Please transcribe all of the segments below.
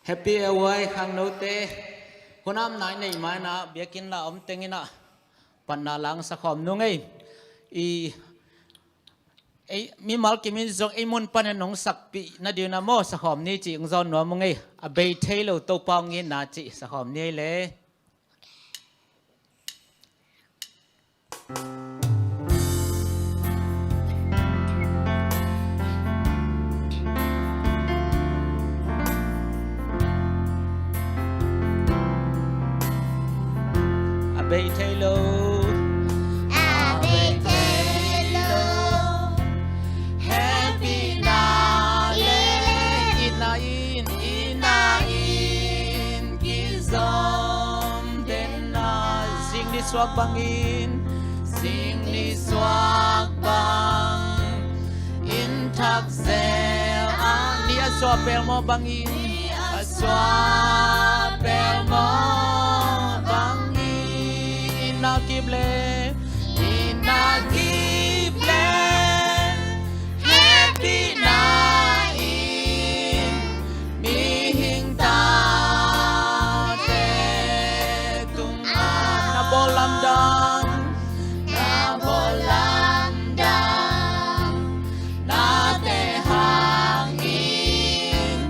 Happy away khang no te hunam nai nei mai na biakin la om tengina panna lang sa khom nu ngei I mi mal kimin zong imun pan nong sakpi na diu na mo sa khom ni chi ngzon no mo ngei a bei thailo to pang ngi na chi sa khom ni le Bay Taylor, Bay Taylor, happy na in kizom den na sing ni swag bangin swag in thak zel ang ni aswa pel mo bangin aswa pel mo Inakible, happy na in mihing ta te tung na bolam dang na te hangin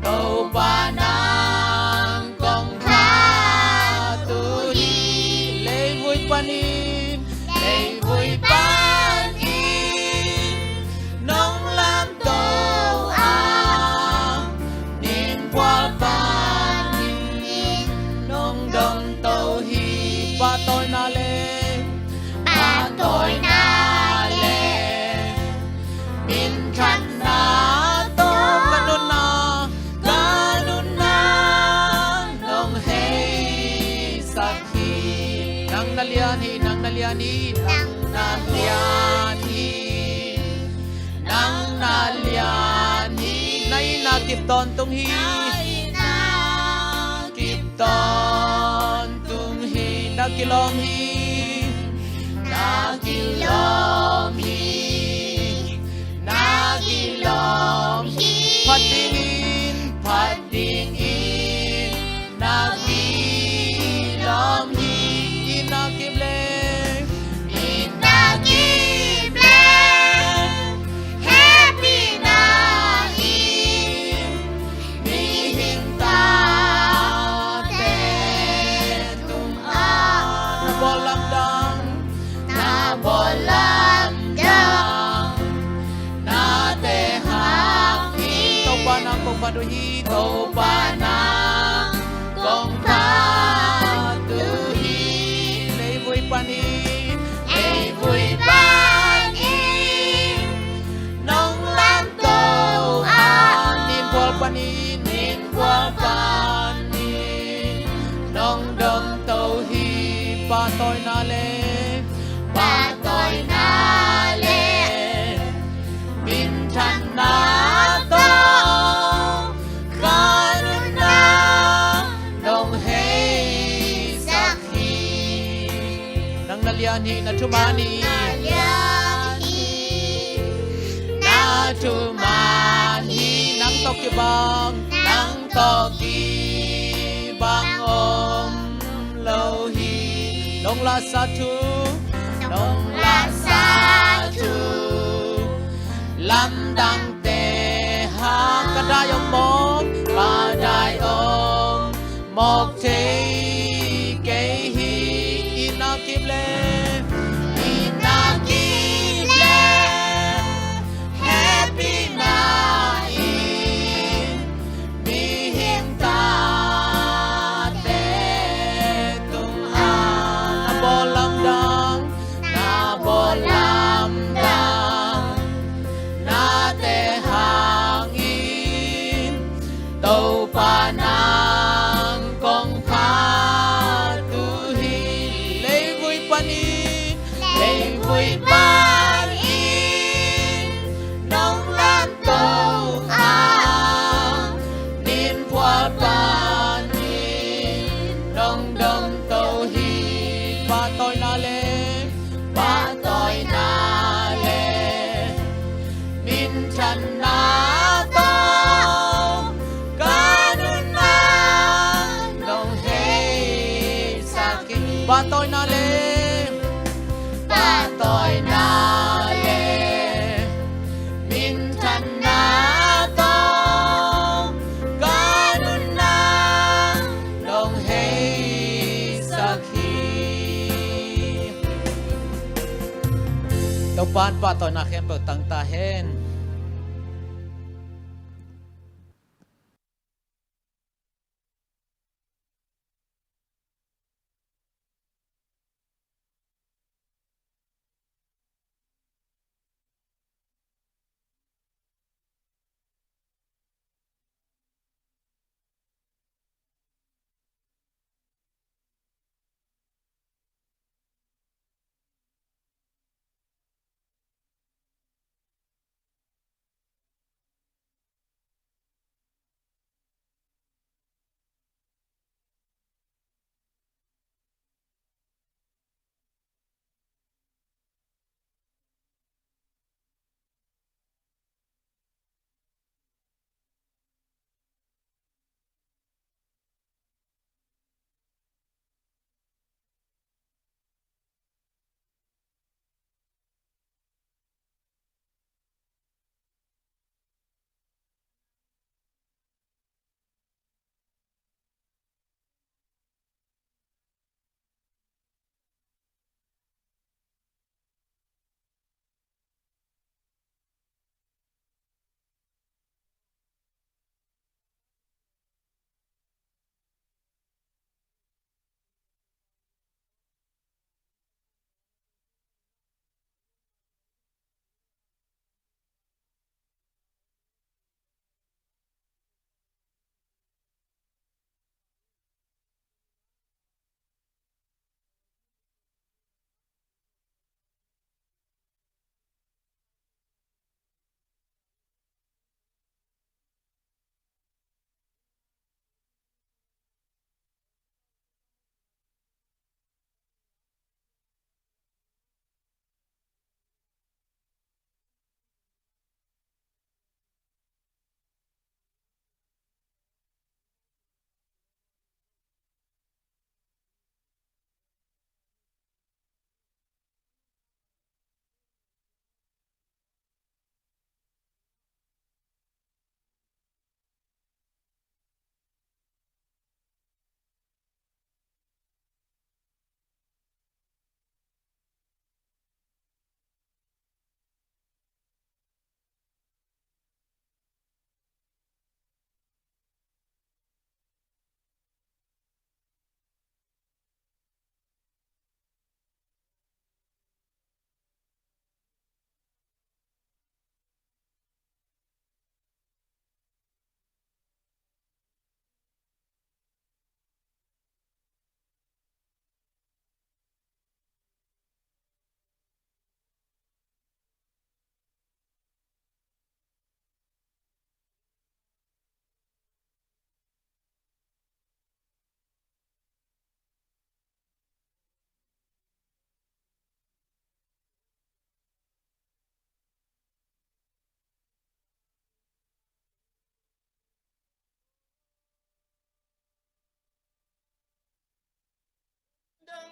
đâu ba nang kong tha tu panin đầy vui panin nông lam tô ang niềm qua panin nông đồng tàu hi ba tôi na lên min khăn na tô kanun na nông hay sakhi nang naliani nay na kịp ton tung hi na kilom hi Pading in na kilom hi inakible happy na in mihing ta te tung na bolam dang na te haki to pa na kong paduhi to pa na kong paduhi lei vui panin nong lam to nin kwal panin nong dong to hi pa toy na le min chan na to ni na tumani na tumani nang toki bang om lo hi nong la sa tu lam dang te ha kadai om mok te ke hi ina kim le happy na in mi him ta te tung a na bolam dang na te hang in tàu pa nang kong pha tu hi lấy vui pan in nong lam tàu a nin qua pan in nong dom tàu hi pa tôi na le min chan na to kanun na nong hey saki ba tôi na le min chan na to kanun na nong hey saki tàu pan pa tôi na khem bờ tăng ta hen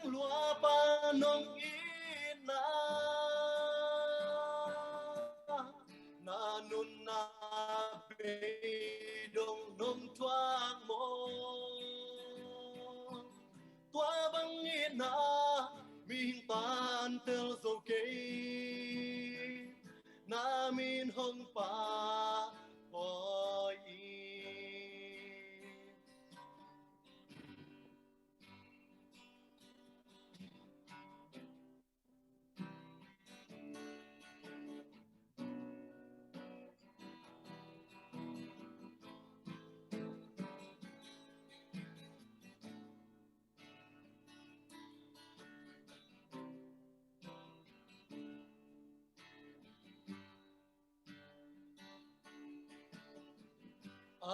lúa ba nông ít na nun na bê đông nông thoáng mô tua băng ít na min pan tel dâu cây na min hong pa oi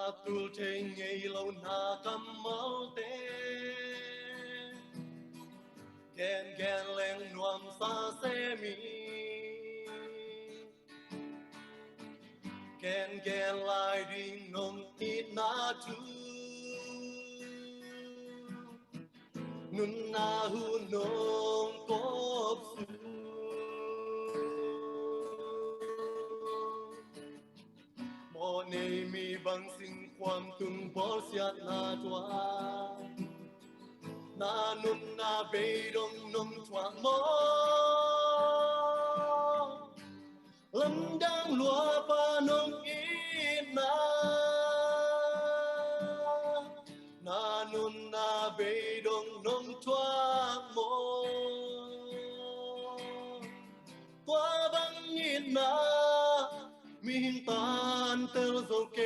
atul thei ngei lâu na kam mau te gen gen leng nuam sa se mi gen gen lai ding nong ít na tu nun na hu nong kop su mo nei mi bang singความตุนบอสยานาตัวนานุนนาเบดงนมทวางมอลำดังลัวปานงอีนานุนนาเบดงนมทวางมอตัวบังอีนามีหินตานเตลโซเก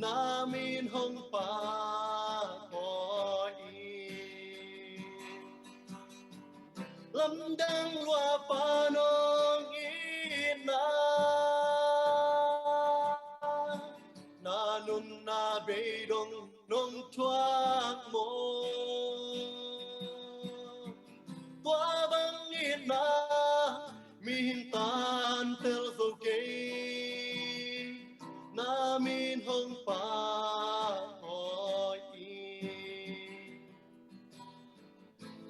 นามินหงปาคอยลำดังลัวปานองอีนานุนนาเบดงนงทวากโมตัวบังอีนามีหินตานเตลโซเกนามินหงปาคอย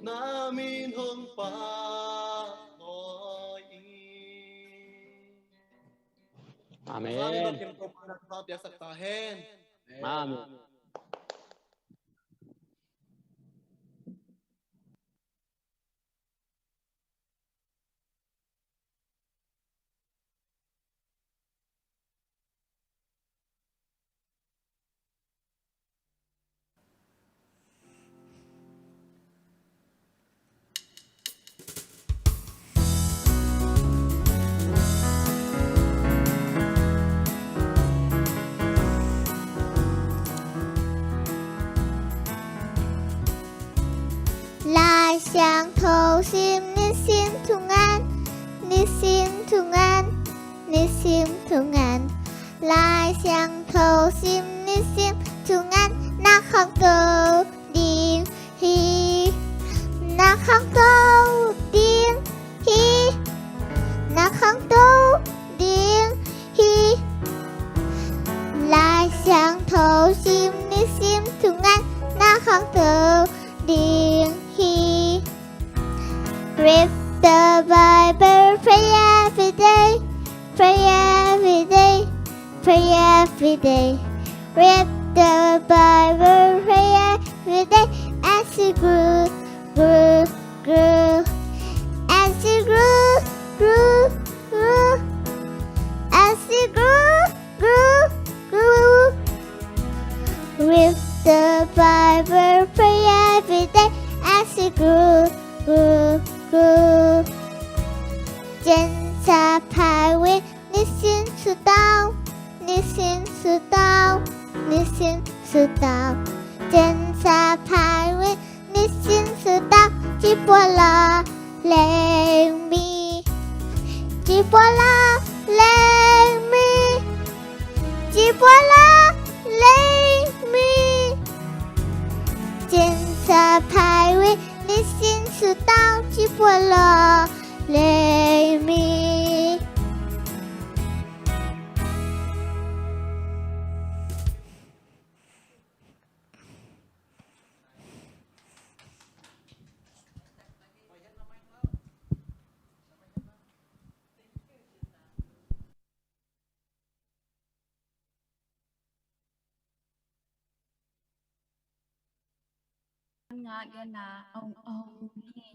นามินหงปาคอย Amen. Maraming magpapalagpapya sa tahen. Amen. Lai sang thâu sim ni sim thung an ni sim thung an ni sim thung an Lai sang thâu sim ni sim thung an na khang câu điên hi na khang câu điên hi na khang câu điên hi Lai sang thâu sim ni sim thung an na khang câu điên He read the Bible, pray every day, pray every day, pray every day. Read the Bible, pray every day as he grew, grew, grew, as he grew, grew, grew, as he grew, grew, grew. Read the Bible, pray every day as he grew, grew, grew. Trên xa phai nguyên, ni xin sự tao, ni xin sự tao, ni xin sự tao. Trên xa phai nguyên, ni xin sự tao, chỉ bùa là lên mi, chỉ bùa là lên mi, chỉ bùa là lên mi. Trên xa phai nguyên, ni xin sự tao, chỉ bùa là lên mi. ngạc cái nà ông nè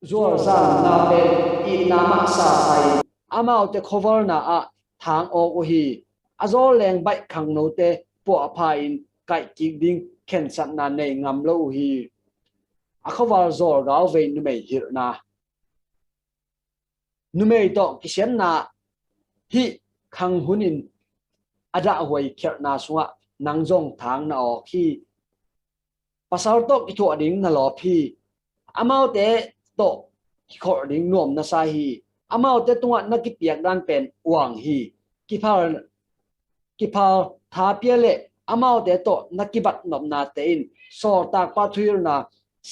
zuar san na pen I na ma sa sai amau te cover na a thang o hi azol leng bai khang no te po apha in kai ki ding khen sat na nei ngam lo hi a cover zor gaw ve nu mei hir na nu mei to kisian na hi khang hunin ada hoi kher na sunga nangjong thang na o khi pasal to ki tho ding na lo phi amau te to ki khor ding nom na sa hi amau te tunga na ki piak dan pen wang hi ki phal tha pia le amau te to na ki bat nom na te in so tak pa thuir na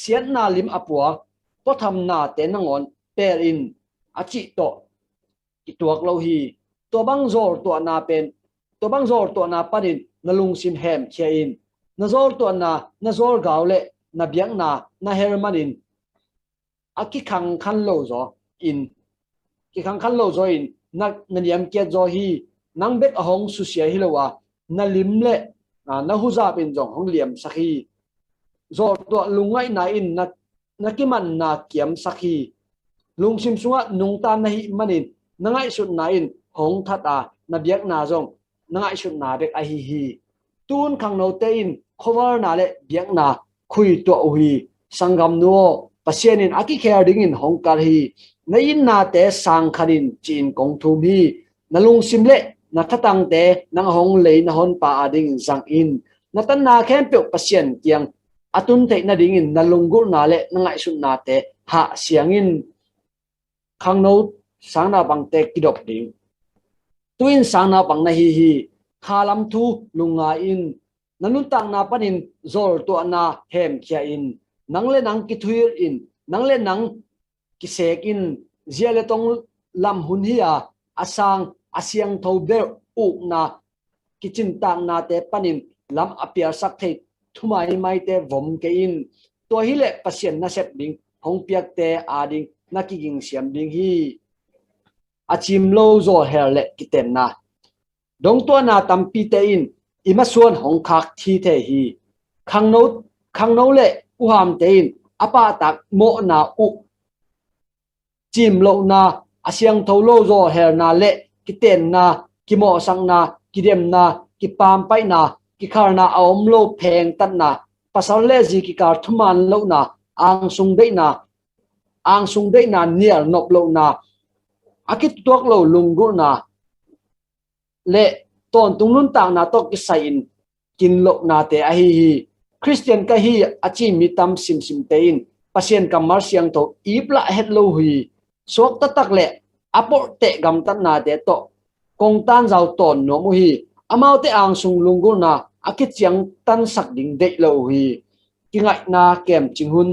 sian na lim apua po tham na te nangon per in achi to ki tuak lo hi to bang zor to na pen to bang zor to na panin na lung sim hem khia in na zor to na zor gaw le na biang na hermanin aki khang khan lo zo in ki khang khan lo zo in na niam ke zo hi nang bet ahong su sia hi lowa na lim le na hu za pin jong hong liam sakhi zor to lungai na in na ki man na kiam sakhi lung sim sunga nung tan na hi manin nangai sut na in hong thata na biak na jong nangai sut na bek a hi tun khang no te in cover na le biak na khui to hi sangam no pasienin aki kher ding in hong kar hi na in na te sang khanin chin kong thum hi na lung sim le na thatang te nang hong le na hon pa ading zang in na tan na khem pe pasien kiang atun te na ding in na lungur na le nangai sun na te ha siang in khang no sang na bang te kidop ding tuin sang na bang na hi khalam thu lunga in nanun tang na panin zor to na hem khia in nang le nang ki thuir in nang le nang ki sek in ziale tong lam hun hi a asang asiang tho ber u na kitchen tang na te panin lam apiar sak thei thumai mai te vom ke in to hi le pasien na sep ding hong piak te ading na ki ging siam ding hi achim lo zo her le kiten na dong to na tampi te in ima suan hong khak thi the hi khang no le u ham te in apa tak mo na u chim lo na asiang tho lo zo her na le kiten na ki mo sang na ki dem na ki pam pai na ki khar na aom lo pheng tan na pasal le ji ki kar thuman lo na ang sung dei na nial nop lo na akit tuak lo lungur na le ton tungnun tang na to ki sai in kin lo na te a hi Christian ka hi achi mi tam sim te in pasien kamar siang to ipla het lo hui sok ta tak le apor te gam tan na te to kong tan zau ton no mu hi amau te ang sung lungur na akit chiang tan sak ding de lo hui ki ngai na kem chinghun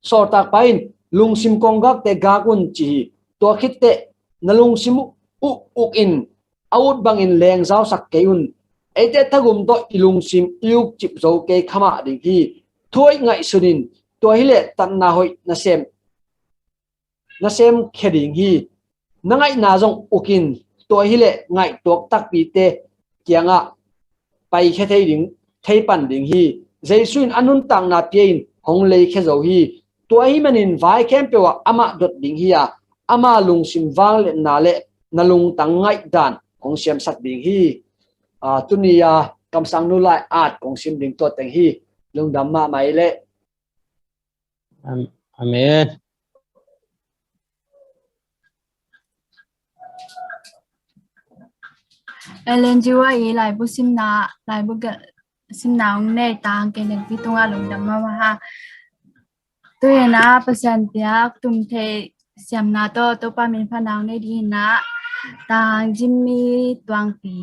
so tak pain lung sim kong gak te gakun chi to khit te na lung sim uk in out bang in leng zau sak keun ete thagum to ilung sim iuk chip zo ke khama ding hi thoi ngai sunin to hi le tan na hoi na sem kheding hi nangai na jong ukin to hi le ngai tok tak pi te kianga pai khe thei ding thei pan ding hi jeisuin anun tang na pein hong le khe zo hi to hi manin vai kem pe wa ama dot ding hi a ama lung sim wang le na lung tang ngai dan hong siam sak ding hi tunia kam sang nu lai at kong sim ding to teng hi lung dam ma mai le amen Ellen jiwa yi lai bu sim na ong nei tang ke nek ti tunga lung dam ma ha tu na pasan tiak tum the siam na to pa min pha nang nei di na tang jimmy tuang pi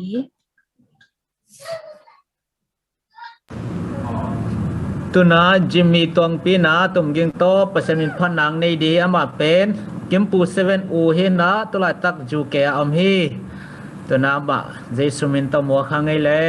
tuna Jimmy tuang pi na tum ging to pasamin phanang nei di ama pen kimpu 7 u he na tulai tak ju ke am hi tuna ba jesumin to mo khangai le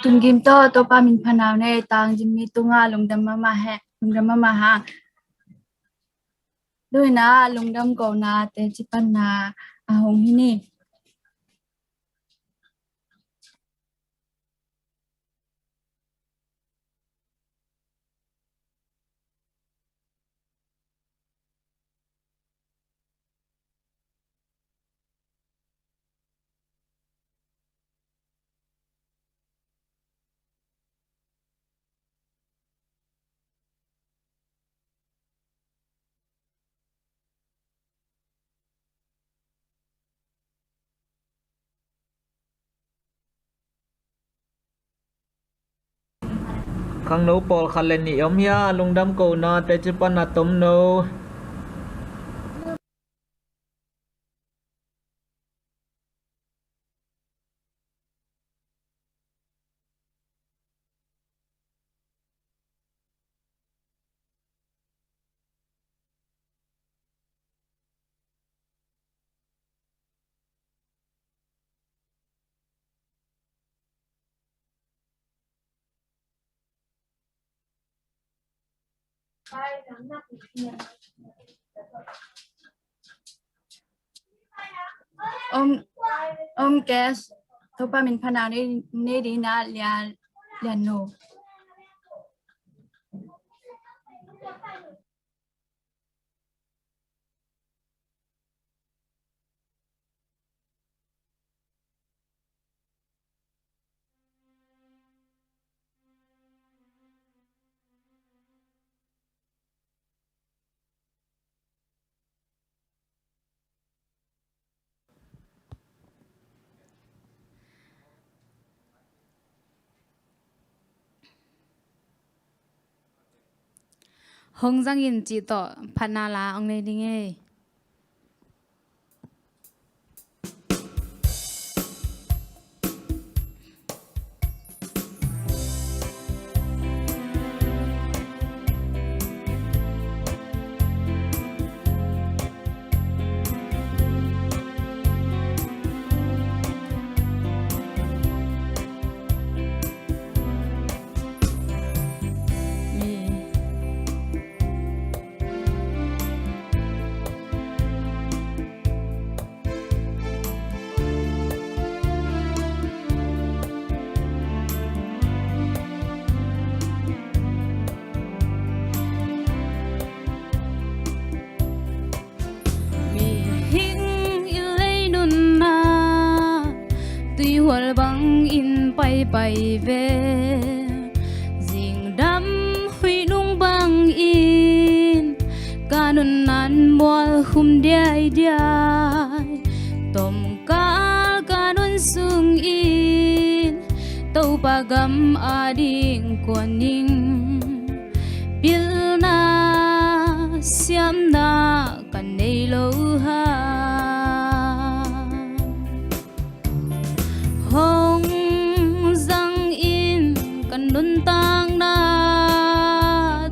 ตุนกิมโตโตปามินพนาวเนตางจิมีตุงาลงดำมาฮะด้วยนะลงดำก่อนาเตจิปันนาอาหงฮินีขังโนปอลคันเลนิยมยาลงดำโกนาแต่จิปันนาตมโน แกสโตปามินพนาวเนดีนะเลียนโนHong Giang in chỉ tỏ Panala ông này đi nghe. Hual bang in bay về ding đắm huy nung bang in kanun nan mual khum diai tom ka kanun sung in tau pagam ading kwaning bil na siam na kan nei lo ha Hong Giang in kan nun tang na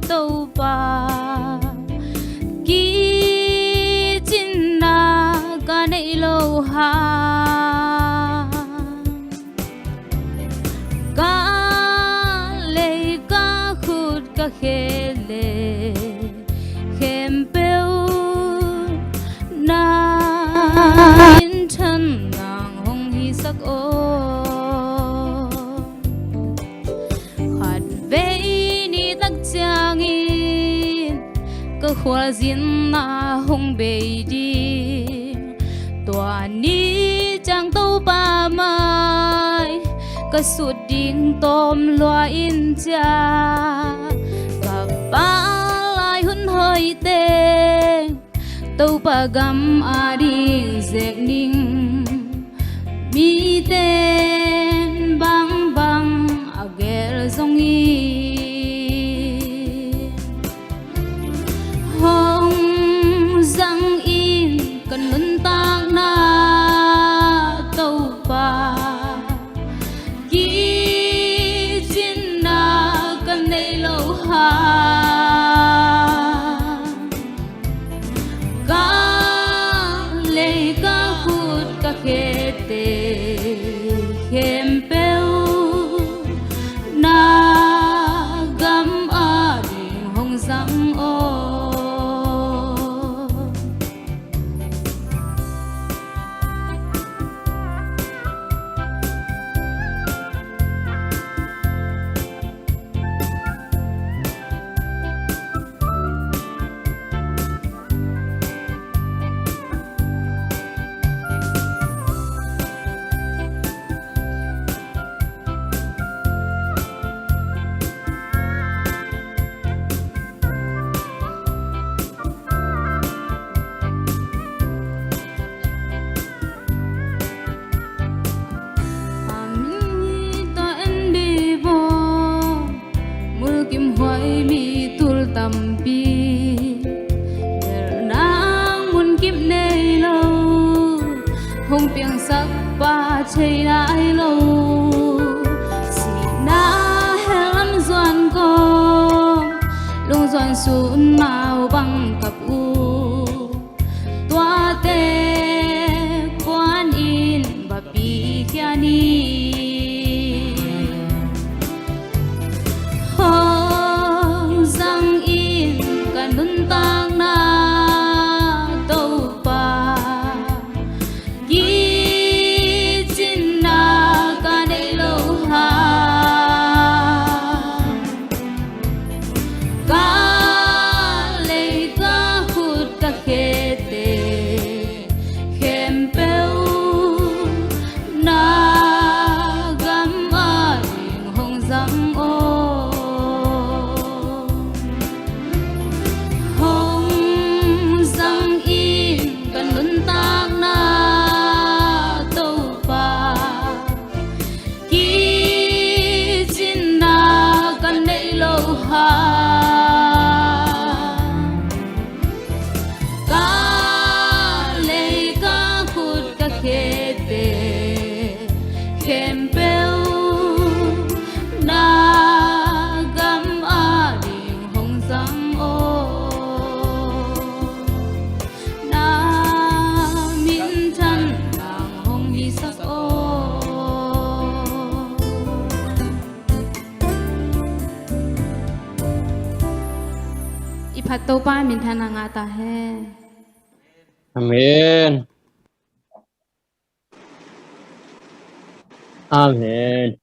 tàu pa ki chin na ka nei lo ha ka le ka khut ka khele khem peu na in thân ngang hong hi sak o cơ khoa diễn na hong bề đi tòa ní chẳng tâu ba mai cơ suốt điên tôm loa in cha cả ba lại hun hơi tên tâu ba gam a đi dệt ninh mi tên bang bang a gel dong y Hong Giang in kan nun tang na tàu pa ki chin na kan nei lo ha ka le ka khut ka khete khem peu cầm pi nang muốn kiếp này lâu hùng tiếng sắc ba chơi lại lâu xì na hè lắm doan con lung doan xuống màu bằng cặp u toa tê quan in và pi kia ni hong răng in cả nôn tang na đâu pa ghi chín na cả đây lâu ha cả lấy cả hút cả khê tê khem bêu na gam ai hong răng ô hong răng in cả nôn tang na đâu pa ghi chín na cả đây lâu ha cả lấy cả hút cả khê tê khem bêu na gam a đình hong răng ô na min thân nàng hong hi sắc ô ipat to pa min thân nàng ata he Amen. Amen.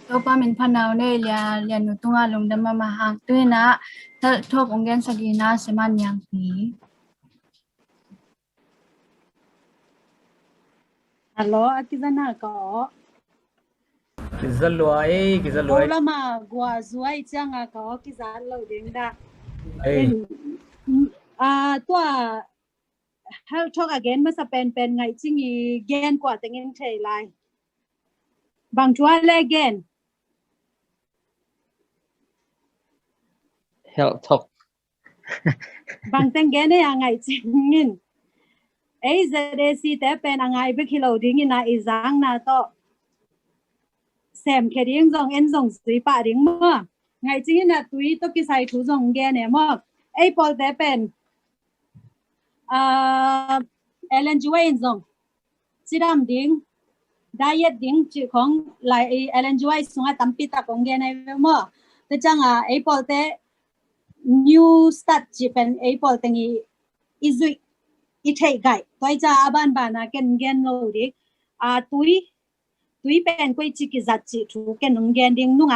to pa min phanau ne lia nu tunga lungdam ma hang tu na thal thok ongen sagina seman yang pi Alo, akizana ko. Kizalwai Ola ma gua zuai changa ko kizan lo ding da. Hey. Tua how talk again ma sa pen ngai chingi gen kwa tengin thei lai. Bang chua le gen. Help talk. Bang teng gen e ngai chingin. Ei zade si te pen ngai be kilo ding na izang na to. Xem cái tiếng dòng en dòng suy pa tiếng mơ ngày chính là túi tôi cái sai chú dòng nghe nè mơ ai bỏ té pen Ellen Joy dòng chỉ làm tiếng diet tiếng chỉ không lại Ellen Joy xuống tắm pita không nghe này mơ thế chẳng ai bỏ té new start chỉ pen ai bỏ té nghi izui ít hay gai tôi cha ban na ken gen lo đi túi pen quay chỉ cái giặt chỉ chú cái nông gen điên nung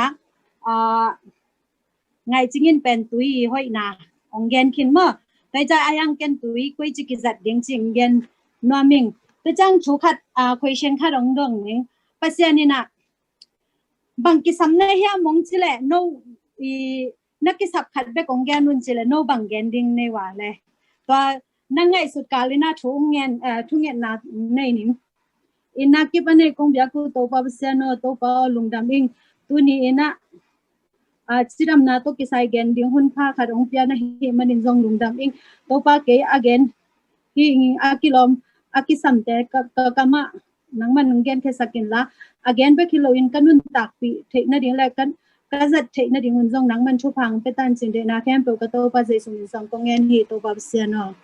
ngày chính in pen túi hội na ông gen kinh mơ tại cha ai ăn ken túi quay chỉ cái giặt điên chính gen noa mình tại chăng chú khát question khát ông đồng mình bác sĩ anh na bằng cái sắm này ha mong chỉ lệ no nãy cái sắp khát bé ông gen luôn chỉ lệ no bằng gen điên này vào lệ và năng ngày sụt cả lên na thu nghen na này nín ina ki pane kong bia ku to pa siano to pa lungdam ing tuni ina chiram na to ki sai gen ding hun pha kha ong pia na hi manin jong lungdam ing to pa ke again hi akilom akisam te kama nang man gen ke sakin la again be kilo in kanun tak pi the na ding la kan ka zat the na ding hun jong nang man chu phang pe tan chin de na kem pe ka to pa je sum song kong en hi to pa siano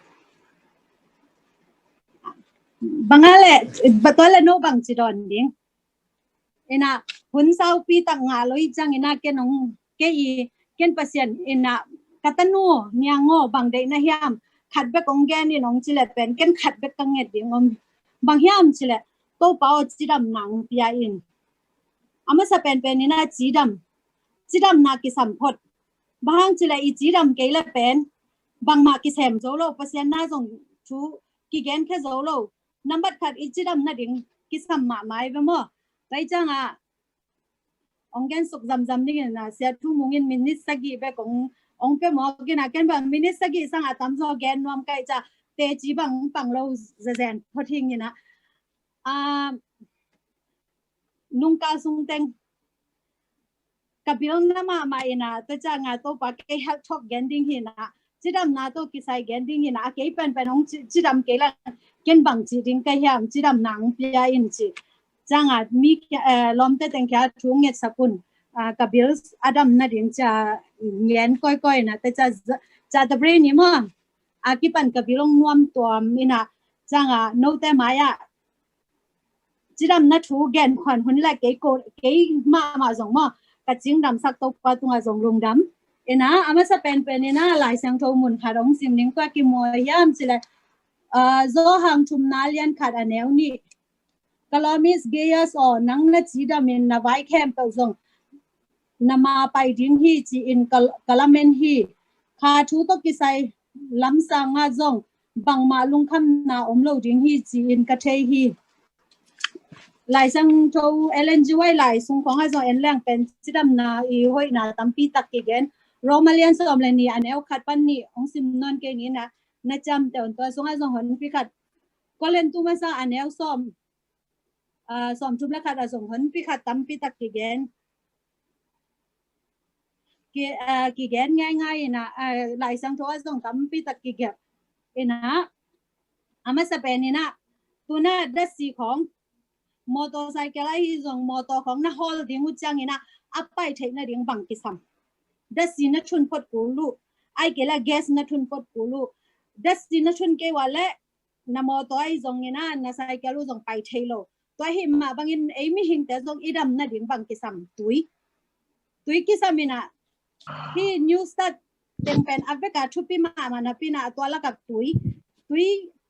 bangale batole no bang chidon ding ina hun sau pi tang nga loi chang ina kenong ke I ken pasien ina katanu nyango bang de na hiam khat be kong gen ni nong chile pen ken khat be kang nget ding om bang hiam chile to pao chidam nang pia in ama sa pen ina chidam na ki sampot bang chile I chidam ke la pen bang ma ki sem zo lo pasien na jong chu ki gen ke zo lo number khat ichidam na ding kisam ma mai ba mo tai changa ongen suk zam ni na sia thu mungin minute sagi be kong ong pe mo ki na ken bang minute sagi sang atam zo gen nom kai cha te chi bang pang lo zen phothing ni na nung ka sung teng กับบิลน่ามาอินะตัวจ้างาตัวปากเกย์เฮลท็อกแกนดิ้งหินะจิดำนาตัวกิไซแกนดิ้งหินะเกย์เป็นของจิดำเกย์ละเกนบังจิดิ้งเกย์ยามจิดำนางพิยาอินจิจ้างามีลอมเตตังแค่ทุ่งเงสกุลกับบิลอดัมนาดิ้งจะเงียนก้อยๆนะแต่จะตะเบรนี่มั้งกิปันกับบิลงนวมตัวมีนะจ้างาโนเตมายาจิดำนาทูแกนขวัญคนละเกย์โกเกย์มาส่งมั้งกระจิงดำสักตกปะตุงอาจงลงดำนะอามาสเปนนะหลายเสียงโทมุนขาดองซิมนิ่งกว่ากิมวยามสิเลยโซหังชุมนาเลียนขาดอันแนวนี้กลามิสเกียสอนังนัดจีดามินนาไว้แคมเปลซงนามาไปดิ้งฮีจีอินกลาเมนฮีขาชูตกิไซลำสังอาจงบังมาลุงคำนาอมโลดิ้งฮีจีอินกะเทฮีหลายสังโทเอเลนจิไว้หลายสงของให้ส่งเอ็นแรงเป็นจิดำนาอีห้อยนาตั้มปีตักกิเกนโรมาเลียนสอมเลนีอันเอลขัดปันนี่องซิมนอนเกนี้นะจำแต่ตัวสงให้ส่งหนพิกัดก็เล่นตู้มาซาอันเอลสอมจุบและขัดส่งหนพิกัดตั้มปีตักกิเกนกิเกนง่ายๆนะหลายสังโทให้ส่งตั้มปีตักกิเกนนะอามาสเปนนี่นะตัวน่าดัชสีของมอเตอร์ไซค์อะไรที่ส่งมอเตอร์ของนักฮอลดิ้งหุ่นจังนี่นะอัปไปเทคนาดิ้งบังกิสัมดัชสีนักชุนพดกูลูไอเกล่าแก๊สนักชุนพดกูลูดัชสีนักชุนเกว่าเละนักมอเตอร์ไอส่งนี่นะนักไซค์ลูส่งไปเทโลตัวหิมมาบางอินเอมิหิงแต่ส่งอีดำนาดิ้งบังกิสัมตุยกิสัมนี่นะที่นิวสตาร์เต็มเป็นอเมริกาชุบปีมานะปีน่ะตัวละกับตุย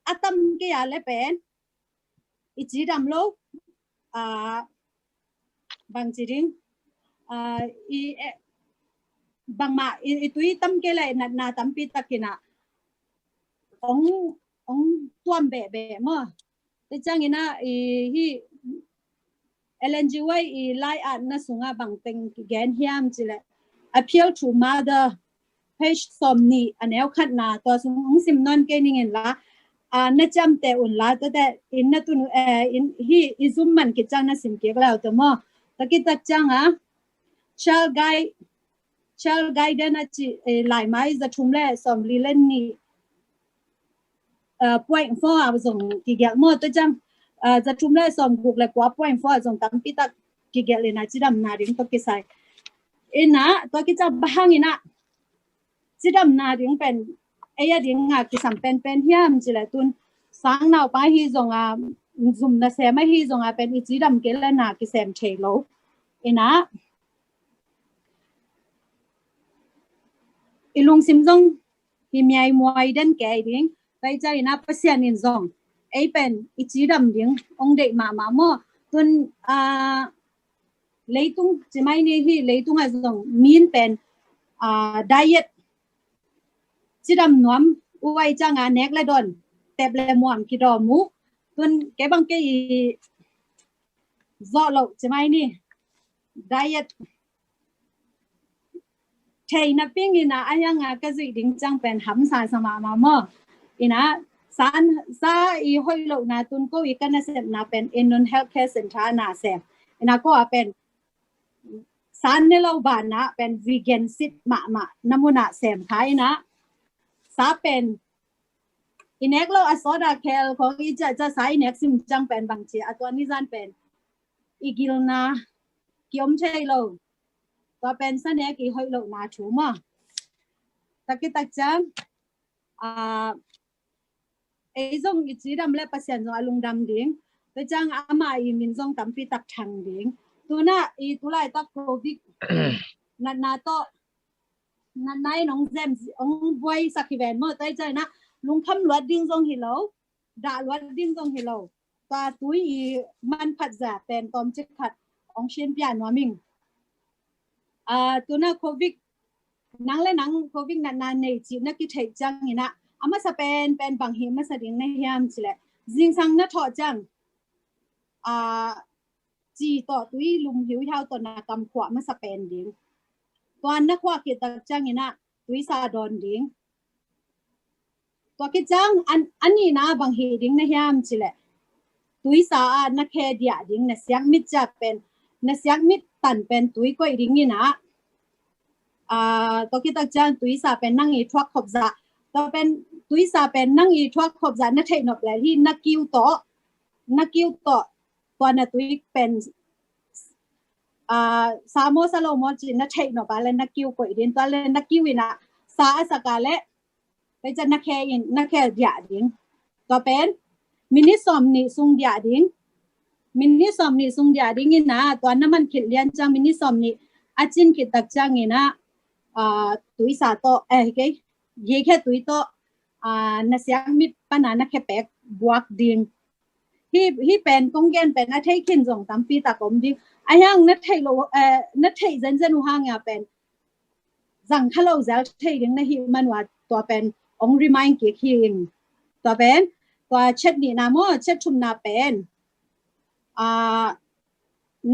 อัตมเกียร์เลยเป็นอีจีดำโลบางจริงบางมาตุยตั้มเกลัยนาตั้มปีตะกินะองตัวเบะมั้งแต่จังอินะฮีเอเลนจิไว้ไล่อันน่ะสุงาบางเป็นแกนเฮียมจิเลย appeal to mother page สมนี่อันนี้ขัดนาตัวสุงซิมนอนเกนิเงินละนะจำแต่อุ่นละแต่อินนะตุนอินฮีอิซุมมันกิจจังนะสิมเกี่ยวแล้วแต่มั้งตะกี้ตักจังchild guide นะจีหลายไม้จะทุ่มแล่สมลีเล่นนี่point 4เอาส่งกี่เกี่ยวมั้งตัวจังจะทุ่มแล่สมกุกเลยกว่า point 4ส่งตั้มปีตักกี่เกี่ยวเลยนะจีดำนาดิ้งตัวกี่ใส่อินนะตัวกี่จะบ้างอินะจีดำนาดิ้งเป็นไอ้ยาดิ้งกิสัมเป็นเฮียมจิเลยตุนสังนาวไปฮีจงซุ่มนะเสไม่ฮีจงเป็นอีจีดำเกลนะกิเสมเชโลอินะอีลุงซิมจงฮิมีไอมวยเด่นแก่ดิ้งไปใจนะเปอร์เซ็นต์นินจงไอเป็นอีจีดำดิ้งองเด็กมาโมตุนเลยตุงจะไม่เนี่ยฮีเลยตุงให้จงมีนเป็นdietจีดำนวมอุไว้จ้างเน็กและดอนแต่เปลมวมกิดอมูตุนแกบังเกยจอโลจะไม่นี่diet เทนับปิ้งอินะอายังก็จะดิ้งจังเป็นหำสายสมามาโมอินะสารอีห้อยโลนะตุนก็อีกันนะเสพนะเป็น Indian Healthcare Center นะเสพอินะก็เป็นสารในเราบ้านนะเป็น vegan สิทธิ์มาน้ำมันเสพขายนะสาเป็นอินเอกเราอสอดาเคลของอีจะสายเน็กซิมจังเป็นบางทีตัวนี้จันเป็นอีกิลนากิอมเชยเราตัวเป็นสันเนกีหอยเรานาชูมาตะกี้ตักจังไอ้จงอีจีดำเล็บปัสยันจงอารมณ์ดำดิ่งแต่จังอามาอีมินจงตั้มปีตักชังดิ่งตัวน่ะอีตัวไล่ตักโควิดนาโตนั่นนายน้องเจมส์องบอยสักกี่วันเมื่อใจใจนะลุงคำลวดดิ้งจงฮิโลด่าลวดดิ้งจงฮิโลตัวตุยมันผัดจ่าเป็นตอมจิกขัดองเชียนพิานวมิงตัวน่ะโควิดนังและนังโควิดนานๆในจีนักกิจจังนี่นะอามาสเปนเป็นบางเหตุมาแสดงในยามสิแหละจิงสังนัทถอจังจีต่อตุยลุมหิวเท้าตัวนากำขวามาสเปนดิ้งตัวนักว่ากิจจังนี่นะตุยซาดอนดิ้งตัวกิจจังอันนี้นะบางเหตุดิ้งในยามสิแหละตุยซานักแค่เดียดิ้งนะเสียงมิดจะเป็นนะเสียงมิดตันเป็นตุยก้อยดิ้งนี่นะ ตัวคิดตักจังตุยสาเป็นนั่งอีทวักขบจะตัวเป็นตุยสาเป็นนั่งอีทวักขบจะนั่นเทนอบเลยที่นักกิ้วโตตัวนักตุยเป็นสามโมสโลโมจินักเทนอบอะไรนักกิ้วก็อีเดียนตัวเลยนักกิ้วนะสาสกาเลไปจะนักแค่เดียดิ้งตัวเป็นมินิสอมนี่ซุงเดียดิ้งมินิสอมนี่ซุงเดียดิ้งนี่นะตัวนั้นมันคิดเลี้ยงจังมินิสอมนี่อาจินคิดตักจังนี่นะตุยสาโตเกยเยแค่ตุยโตนักเสียงมิดปนานักแค่แปกบวกดิ้งที่เป็นกงเกนเป็นนักเทขินส่งตามปีตากลมดิ้งไอ้ยังนักเทโลนักเทเจนหูห่างอ่ะเป็นจังข้าเราจะเทดิ้งนะฮิมันว่าตัวเป็นองรีมายเกี่ยขิงตัวเป็นตัวเช็ดนี่นะโมเช็ดชุมนาเป็น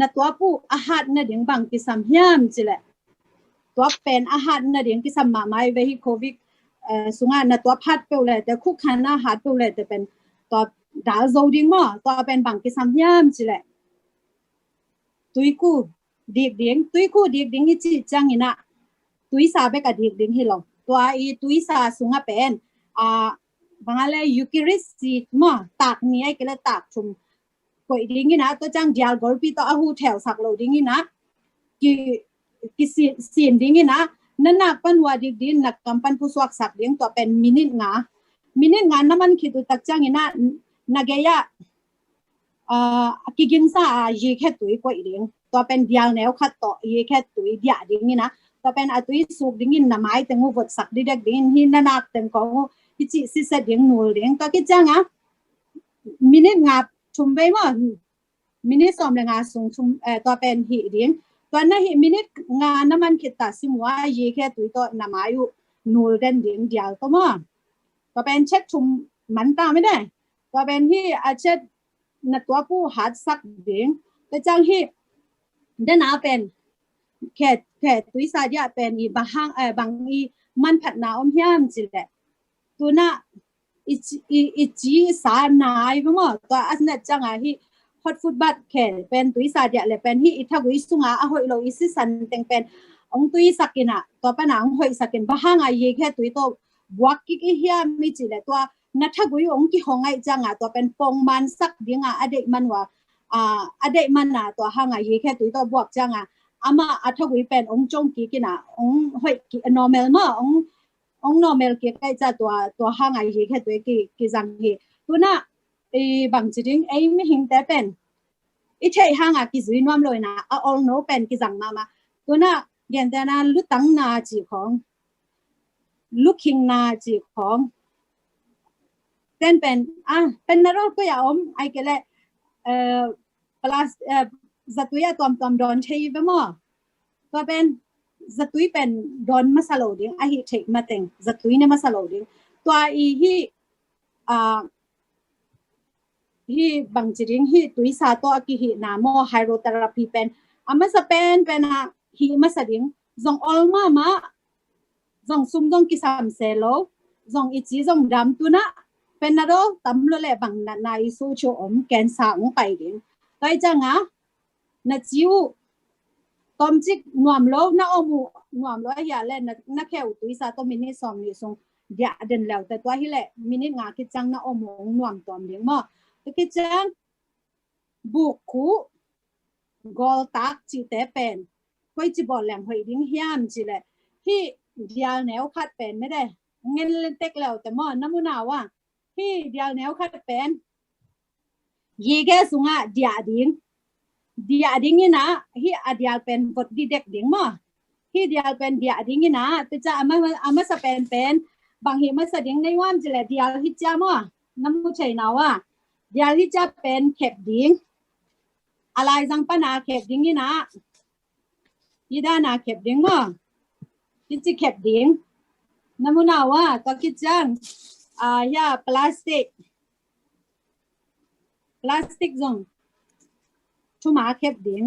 นัตัวผู้อาหารนั่นเดียงบางกิสัมยามจิแหละตัวเป็นอาหารนั่นเดียงกิสัมมาไม่เวฮิโควิดสุงานนัตัวพัดเปล่าแต่คู่ขันอาหารเปล่าแต่เป็นตัวดาวโจดิ้งมั้งตัวเป็นบางกิสัมยามจิแหละตุยคู่ดีกดิ้งนี่จีจังนี่นะตุยสาเบกดีกดิ้งฮิลล์ตัวอีตุยสาสุงาเป็นบางอะไรยูคิริสิมั้งตากนี้ไอ้ก็เลยตากชุมก็อีดิ้งนี่นะตัวจังเดียร์กอลปีตัวอาหูแถวสักโลดิ้งนี่นะกิสินดิ้งนี่นะนั่นนักปันว่าดีกดิ้งนักกำปั้นผู้สวักสักดิ้งตัวเป็นมินิงาน้ำมันคิดตัวตักจังนี่นะนักเกียกินซาเยแค่ตุยก็อีดิ้งตัวเป็นเดียร์แนวขัดต่อเยแค่ตุยเดียดิ้งนี่นะตัวเป็นตุยสุกดิ้งนี่น้ำไม้แต่งูบดสักดิ้งดิ้งที่นั่นนักแต่ของที่จีสิเสดิ้งนูดิ้งตัวคิดจังอ่ะมินิงาชุมไปมั้งมินิสอมเลยงาส่งชุมตัวเป็นหีดิ้งตัวนั้นหีมินิงาน้ำมันคิดตัดสิมว่าเยแค่ตุยตัวน้ำไม้อยู่นูเด่นดิ้งเดียวตัวมั้งตัวเป็นเช็ดชุมมันตาไม่ได้ตัวเป็นที่อาเช็ดนัตัวผู้หัดสักดิ้งแต่จังที่เดินอาเป็นแค่ตุยสาเดียเป็นอีบางบางอีมันผัดน้ำยามจิแหละตัวน่ะอีจีสาหนายไปมั้งตัวอันนั้นจังอ่ะที่ฮอตฟุตบัตแค่เป็นตุยสาเดียเลยเป็นที่อีทักวิสุงอาหอยโลอิสิสันเต็งเป็นองตุยสักินะตัวเป็นองหอยสักินบางอ่ะแค่ตุยตัวบวกกิกเฮียไม่จิเลยตัวนัทกุยองกี่ห้องไอ้จังอ่ะตัวเป็นปงมันสักดิ้งอ่ะอเด็กมันว่าอเด็กมันอ่ะตัวห้างอ่ะยี่แค่ตัวบวกจังอ่ะอามาอัทกุยเป็นองจงกี่กินอ่ะองเฮ้ยnormal มั้งอง normal กี่ไอ้จ้าตัวห้างอ่ะยี่แค่ตัวกี่จังเฮตัวน่ะบางจริงไอ้ไม่เห็นแต่เป็นอีเช่ห้างอ่ะกี่จุยน้อมเลยนะall know เป็นกี่จังมาตัวน่ะเดี๋ยวแต่น่ะลุตั้งนาจีของlooking นาจีของเป็นนรกก็อย่าไอ้ก็เลยplus จัตุยตัวโดนเชียบมั้งตัวเป็นจัตุยเป็นโดนมาสโลดิ้งไอ้ที่เทคมาเต็งจัตุยเนี่ยมาสโลดิ้งตัวอีที่บางจริงที่ตุยสาตัวกี่ที่น้ำโมไฮโดรเทอราพีเป็นมาสเป็นที่มาสดิ้งจงออลมาจงซุ่มจงกิสามเซโลจงอีจีจงดำตัวน่ะเป็นนรกตำรวจเลยบางนายสู้โจมแกนสังไปดิ้งก็จังอ่ะนัดจิวตอมจิกนวมโลน่าอมูนวมโลอย่าเล่นนักแค่อุตุยสาตัวมินิสอมนี่ส่งเดียเดินแล้วแต่ตัวที่แหละมินิงาคิดจังน่าอมูนวมตอมดิ้งมั้งคิดจังบุกคู่กอลตักจีเตเป็นก็จีบอลแหลมหอยดิ้งยามจีเลยที่เดียแนวคัดเป็นไม่ได้เงินเล่นเต็กแล้วแต่มั้งน้ำมันว่าที่เดียแนวคัดเป็นยี่แกสุงะเดียดิ้งนี่นะที่เดียเป็นบทดีเด็กดิ้งมั้งที่เดียเป็นเดียดิ้งนี่นะแต่จะอามาสเป็นบางทีมาสดิ้งในว่ามจะเลยเดียฮิจามั้งน้ำมันใช่นะว่าเดียฮิจาเป็นเข็บดิ้งอะไรจังปนาเข็บดิ้งนี่นะยี่ด้านาเข็บดิ้งมั้งที่จะเข็บดิ้งน้ำมันว่าตัวคิดจังยาพลาสติกซองทุ่มอาเข็บดิ้ง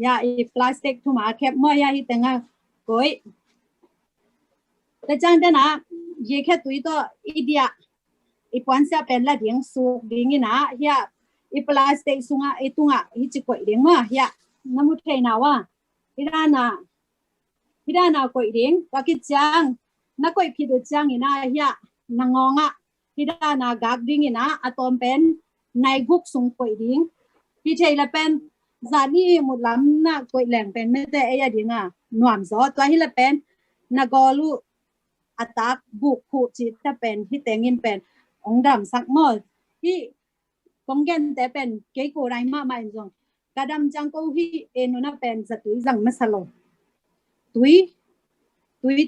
ยาอีพลาสติกทุ่มอาเข็บเมื่อยาฮิตังอ่ะก้อยแต่จังเดนะยี่แค่ตัวตัวอีเดียอีปอนเสียเป็นละดิ้งสุกดิ้งนะยาอีพลาสติกสุงอ่ะอีตุงอ่ะฮิจิก้อยดิ้งมั้งยาน้ำมันเทนาว่า hidana koi ding pakit chang na koi phidu chang ina ya nangonga hidana gak ding ina atom pen nai guk sung koi ding hi thei la pen zani một lam na koi leng pen me te ya dinga nuam zo to hi la pen na golu atak buk khu chi ta pen hi tengin pen ong dam sak mo hi kong gen te pen ke ko rai ma mai zong kadam jang ko hi enuna pen zatui jang masalo tui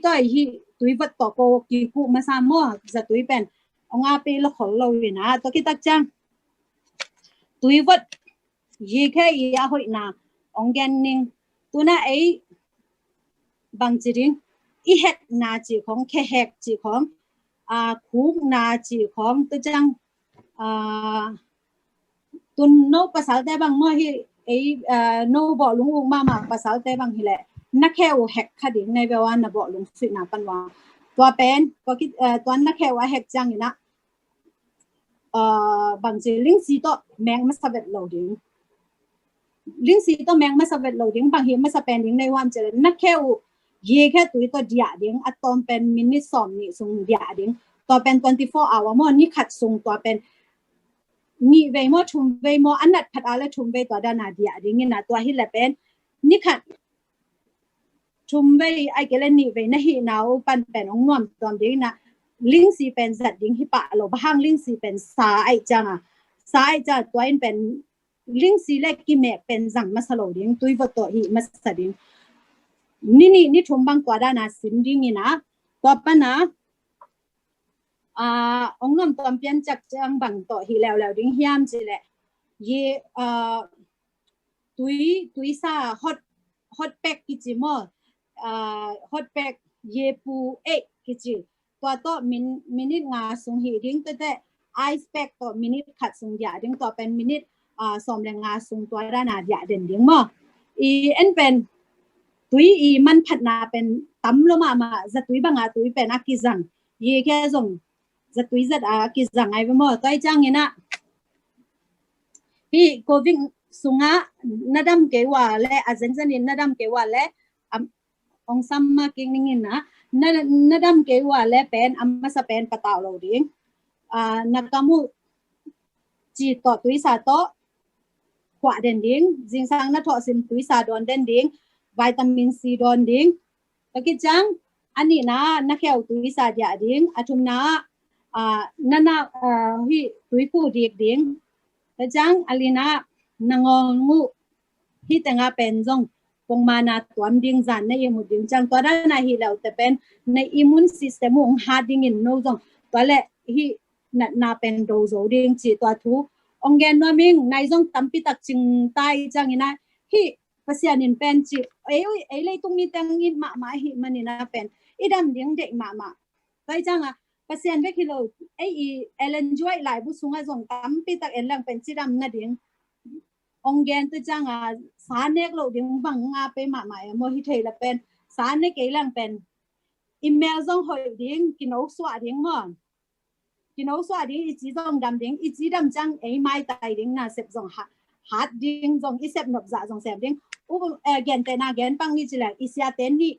to hi tui vat to ko ki ku ma sa mo zatui pen ong a pe lo khol lo na to ki tak chang tui vat yi khe ya hoi na ong gen ning tu na ei bang chi ding i het na chi khong khe hek chi khong khu na chi khong tu chang tun no pasal te bang mo hi ei no bo lung ung ma pasal te bang hi le na kheu hek khading nei bewa na bo lung sui na panwa tua pen ko ki tua na kheu a hek chang ina bang chi ling si to meng ma sabet lo ding ling si to meng ma sabet lo ding bang hi ma sa pen ding nei wan che na kheu ye khe tui to dia ding atom pen minute som ni sung dia ding to pen 24 hour mo ni khat sung to pen ni ve mo thum ve mo anat phat ala thum ve to da na dia ding na to hi la pen ni khat thum ve ai ke le ni ve na hi nau pan pen ong nom tom ding na ling si pen zat ding hi pa lo bang ling si pen sa ai changa sa ai cha to in pen ling si le ki me pen jang ma salo ding tui vo to hi ma sa ding ni thum bang to da na sim ding ina to pa na ong nom tom pian chak chang bang to hi lew ding hiam chi le ye tui sa hot pack ki chi mo hot pack ye pu e ki chi to minute nga sung hi ding te ice pack to minute khat sung ya ding to pen minute som le nga sung to da na ya den ding mo i en pen tui i man phat na pen tam lo ma za tui banga tui pen akizang ye ke zong za tui zat akizang ai mo tai chang ina hi covid sunga nadam ke wa le azenjan in nadam ke wa le ong samma king ning na nadam ke wa le pen amma sa pen pataw lo ding nakamu chi to tui sa to khwa den ding jing sang na tho sim tui sa don den ding vitamin C don ding taki chang ani na kheu tui sa dia ding athum na nana hi tui ku dik ding ta chang alina nangongu hi tanga pen jong kong mana tuam ding zan na yemu ding chang to da na hi lau te pen na immune system ong ha ding in no jong to le hi na pen do zo ding chi to thu ong gen no ming nai jong tampi tak ching tai chang ina hi pasian in pen chi ei le tung ni tang in ma hi manina pen idam ding de ma tai chang pasian ve kilo ei elen joy lai bu sunga jong tampi tak en lang pen chi ram na ding ong gen tu chang sa nek lo ding bang nga pe ma mo hi thei la pen sa ne ke lang pen email jong hoi ding kino swa ding mo kino swa ding i chi jong dam ding i chi dam chang ei mai tai ding na sep jong hat ding jong i sep nop za jong sep ding u gen te na gen pang ni chi la i sia ten ni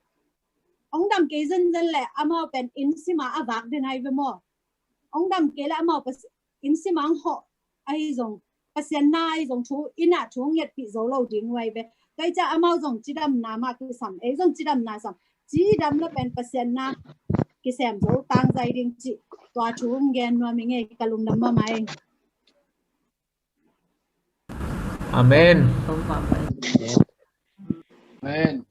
ong dam ke zen le ama pen in sima avak den ai ve mo ong dam ke la ama pas in sima ho ai jong pasian nai jong thu ina thu nget pi zo lo ding wai be kai cha amao jong chidam na ma ku sam e jong chidam na sam chidam la pen pasian na ki sem zo tang zai ding chi to thu ngen no mi nge kalung dam ma mai Amen. Amen.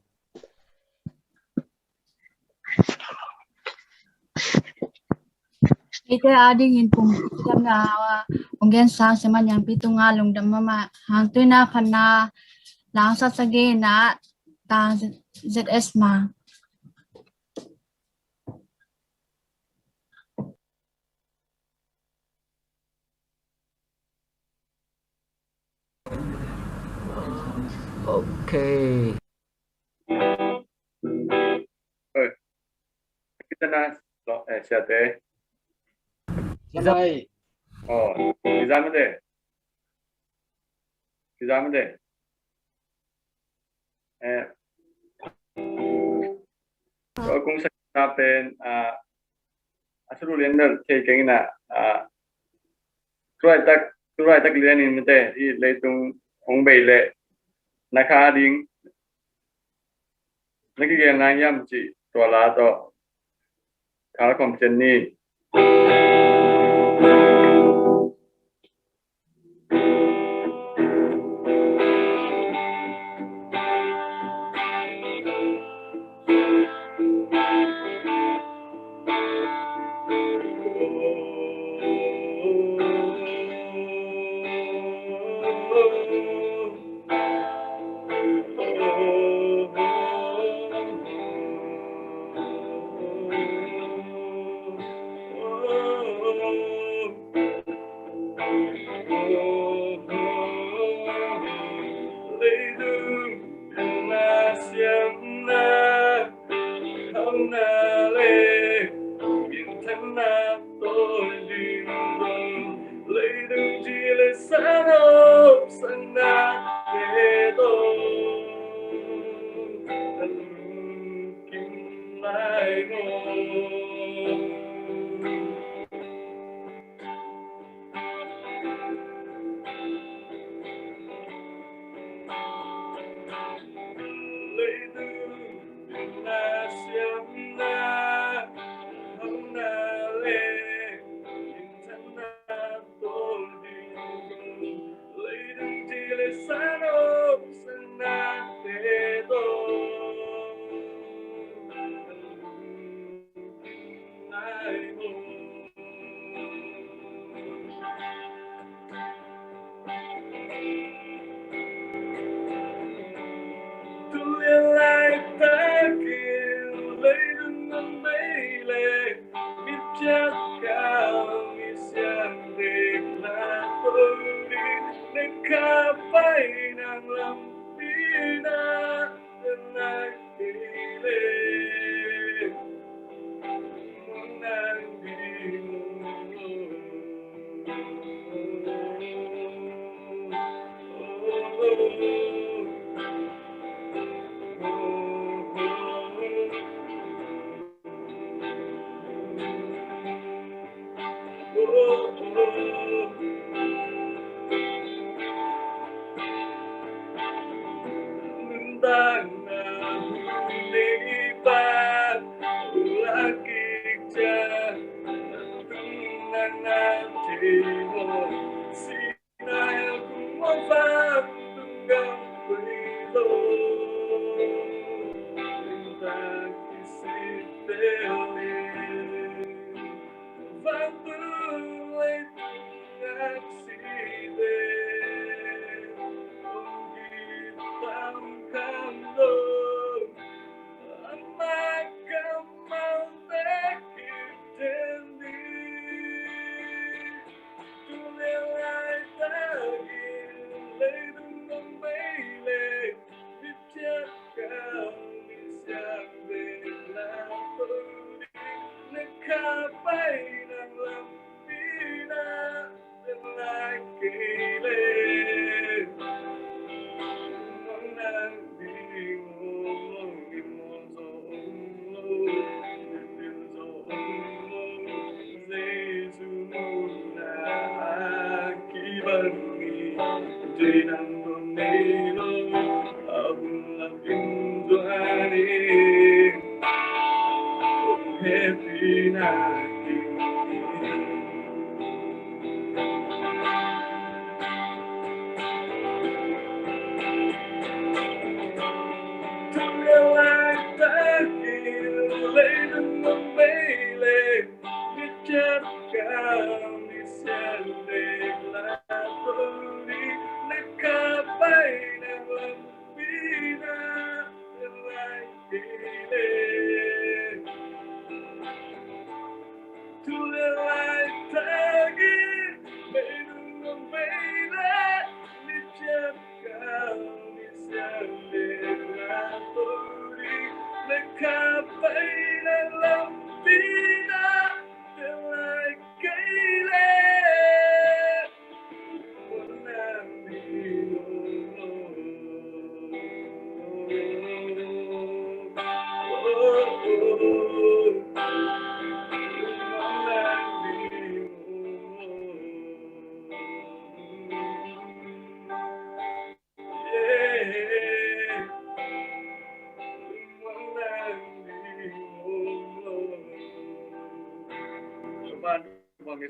Ite ading in pum kita na onggen sang seman yang pitunga lung dam mama hang tu na khana lang sa sage na tang ZS ma Okay. Kita na siya te. Samai. Examen de. ก็คงสักนาเป็นอาสุรุเรียนเดินเทเก่งนะตัวไอ้ตักเรียนนี่มันเตะที่เลยตรงองเบลเลยนะคะดิ้งนักเรียนนายย่ำจีตัวลาต่อขาคอมเจนนี่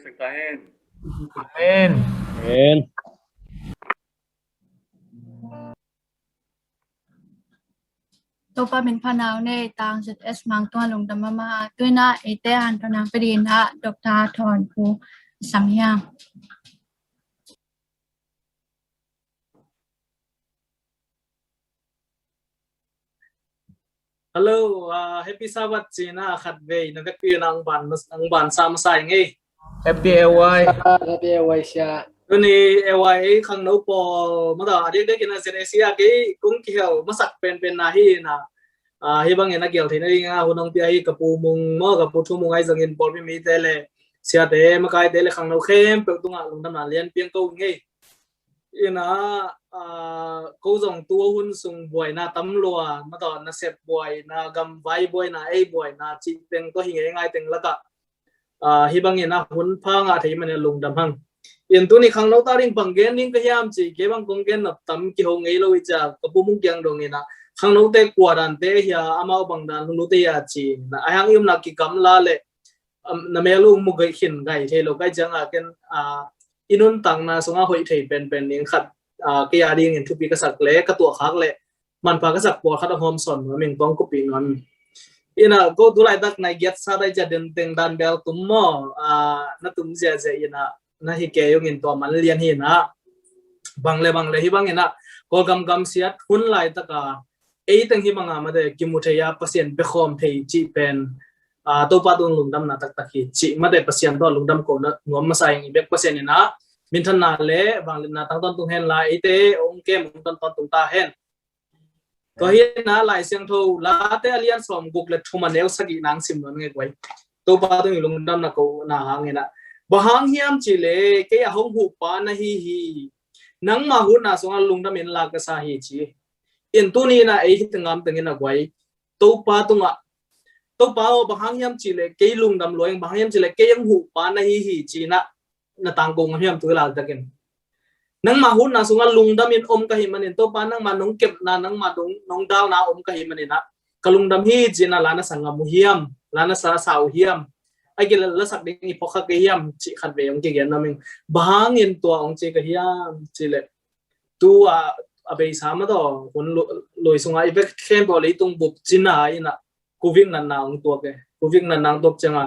สักตาเห็น Amen. Amen. Tô pa min phanau ne tang set es mang to lung dam ma tuina ete han phanang pedin ha Dr. Thon Phu Samyang Hello, happy Sabbath China khat ve na pi nang ban sam sai ngi. Happy AY. Happy Waisha. Ni AY khang no po ma da de kina Asia ke kung kiau masak pen na hi na. Hi bang ena gel thina ringa hunong pi hi kapu mung mo kapu thu mung ai zangin pol mi tele. Sia de ma kai tele khang no khem pe tunga lung dam na lian piang ko ngi. Ina câu dòng tua hun sung boy na tắm lùa mà tao na xếp boy na gam vai boy na ai boy na chỉ tiếng có hình ấy ngay tiếng là cả hi bang ina hun phang à thấy mình lùng đam hăng yên tu ni khang nấu ta ring bằng gen ning cái hiam chỉ cái bang công gen nạp tắm ki hong ấy lôi cha cái bung mung kyang dong ina khang nấu te qua đàn te hiya amao bằng đàn hun nấu te ya chỉ na ai hang im na ki kam la le na melu mu gai khin gai the lo gai jang a ken inun tang na sunga hoi thei pen ning khat cái ai đi nghiên cứu cái sắc lệ cái tuổi khác lệ mình phải cái sắc bò khác hôm sòn mà mình bong copy ngon ina go tu lại tak này get sa đây cha den teng dan bel tum mo na tum je je ina na hi ke yung in to man lian hi na bang le hi bang ina ko gam siat hun lại tak ei teng hi banga ma de kimuthaya pasien be khom thei chi pen to pa tung lung dam na tak hi chi ma de pasien to lung dam ko na ngom ma sai ngi bek pasien ina min than na le bang na tang ton tung hen la ite ong ke mong ton tung ta hen to hi na lai siang tho la te alian som guk le thuma neu sagi nang sim non nge kwai to pa tung lung dam na ko na hang ina ba hang hiam chi le ke a hong hu pa na hi nang ma hu na songa lung dam in la ka sa hi chi in tu ni na ei tengam tengin na kwai to pa o ba hang hiam chi le ke lung dam loing ba hang hiam chi le ke yang hu pa na hi chi na tang kong hiam tu la takin nang ma hun na sunga lung dam in om ka hi manin to pa nang ma nong kep na nang ma dong nong dal na om ka hi manina kalung dam hi jina lana sanga mu hiam lana sa sau hiam ai ke la sak ding i pokha ke hiam chi khat ve ong ke gen na ming bang in to ong che ka hiam chi le tu a be sa ma do hun loi sunga i ve khem bo le tung bup jina ina covid na ong to ke covid na nang tok changa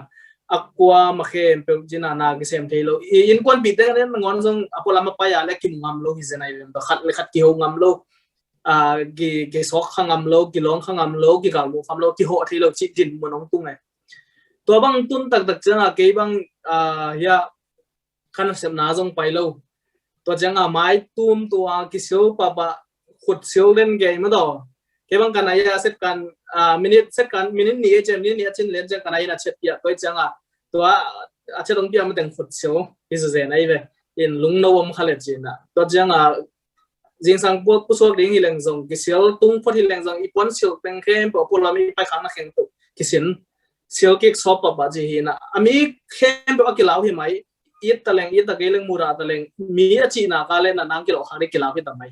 aqua ma khem pe jina na ki sem thelo in kon bi te nen ngon jong apola ma pa ya le kim ngam lo hi zenai ba khat le khat ki ho ngam lo ge sok khangam lo ki long khangam lo ki gal mo kham lo ki ho thelo chi din mo nong tung ai to bang tun tak changa ke bang ya khan sem na jong pai lo to changa mai tum to ki so pa ba khut sel len ge ma do ke bang kana ya set kan minute set kan minute ni chen ni chen len chang kana ina chet ya toi changa to a che dong pia ma teng khut sel is ze nai ve in lung no om khalet jina to changa jing sang po pu so ding hi leng jong ki sel tung phot hi leng jong i pon sil teng khem po pu la mi pai khang na kheng to ki sin sel ki so pa ba ji hi na ami khem po ki law hi mai it ta geleng mura ta leng mi a chi na ka le na nang ki lo khang de ki law hi ta mai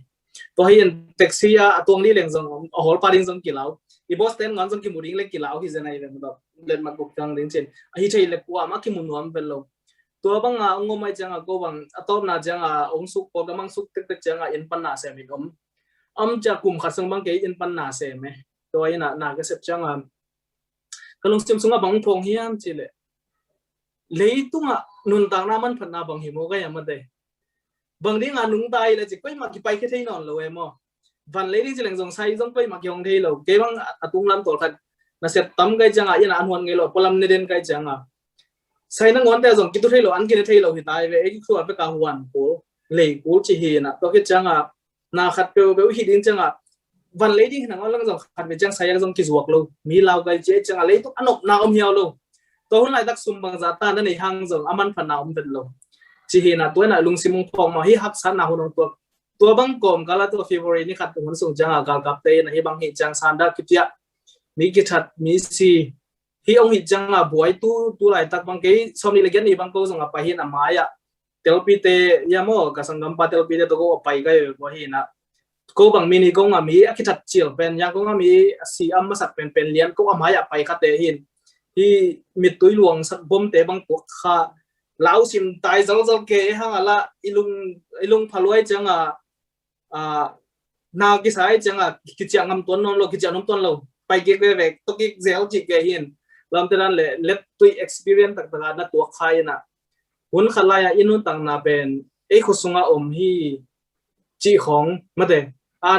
to hi taxi a atong li leng jong hol pa ding jong ki law i boss ten ngan jong ki muring le ki law hi zenai le ma len ma guk tang ding chen a hi thei le kwa ma ki mun nuam vel lo to bang ngomai changa ko bang atop na changa ong suk ko gamang suk tek changa in pan na se mi cha kum khasang bang ke in pan na se me to ina na ka sep changa kalung sim sunga bang thong hiam chile leitunga nun tang na man phan na bang hi mo ga yam de bang ding anung tai le chi koi ma ki pai ke thei non lo emo van le ding chileng jong sai jong koi ma kyong thei lo ke bang atung lam tol khat na sep tam gai changa ina an hon nge lo polam ne den kai changa sai nang ngon te jong kitu thei lo an ki thei lo hi tai ve e khu a pe ka huan ko le ko chi hi na to ke changa na khat pe be hi din changa van le ding nang lang jong khat be chang sai jong ki zuak lo mi law gai che changa le to anok na om hiao lo to hun lai tak sum bang za ta na nei hang jong aman phan na om den lo chi hi na to na lung simung phong ma hi hak san na hunong to bang kom kala to February ni khat hun sung changa gal kap te na hi bang hi chang san da kitia mi ki that mi si hi ông hit chang a boy tu lai tak bang ke som ni legen ni bang ko song pa hin amaya telpi te yamo ka sangam pa telpi te to ko pai ga ko hi na ko bang mini ko nga mi a kithat chil pen ya ko nga mi si am ma sak pen lian ko amaya pai kha te hin hi mit tui luang sak bom te bang ko kha lão sim tai zal zal ke hang ala ilung phaloi changa na ki sai changa ki changam ton non lo ki chanom ton lo pai ke ve to ki zel chi ke hin lam tenan le let tu experience tak taka na to khai na hun khalaya inun tang na pen e khosunga hi chi khong mate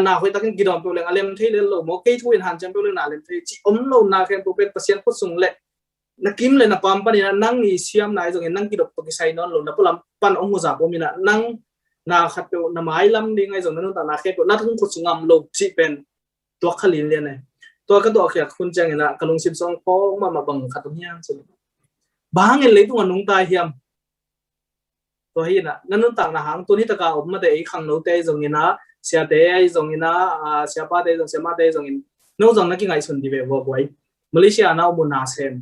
na hoi takin gidom pe leng alem thei le lo mo ke thu in han cham pe le na lem thei chi lo na khen to pen pasien khosung le na kim le na pam pa ni na nang ni siam nai jong nang kidop to ki sai non lo na pulam pan ong za po mi na nang na khat pe na mai lam ding ai jong na ta na khe ko na thung khosungam lo chi pen to khalin le ne to ka to khia khun chang na kalung sim song po ma bang khat hiam chi bang le tu nung tai hiam to hi na nanun tang na hang to ni ta ka om ma de khang no te jong ina sia te ai jong ina sia pa te jong sia ma te jong in no jong na ki ngai sun di ve wo boi Malaysia na mo na sem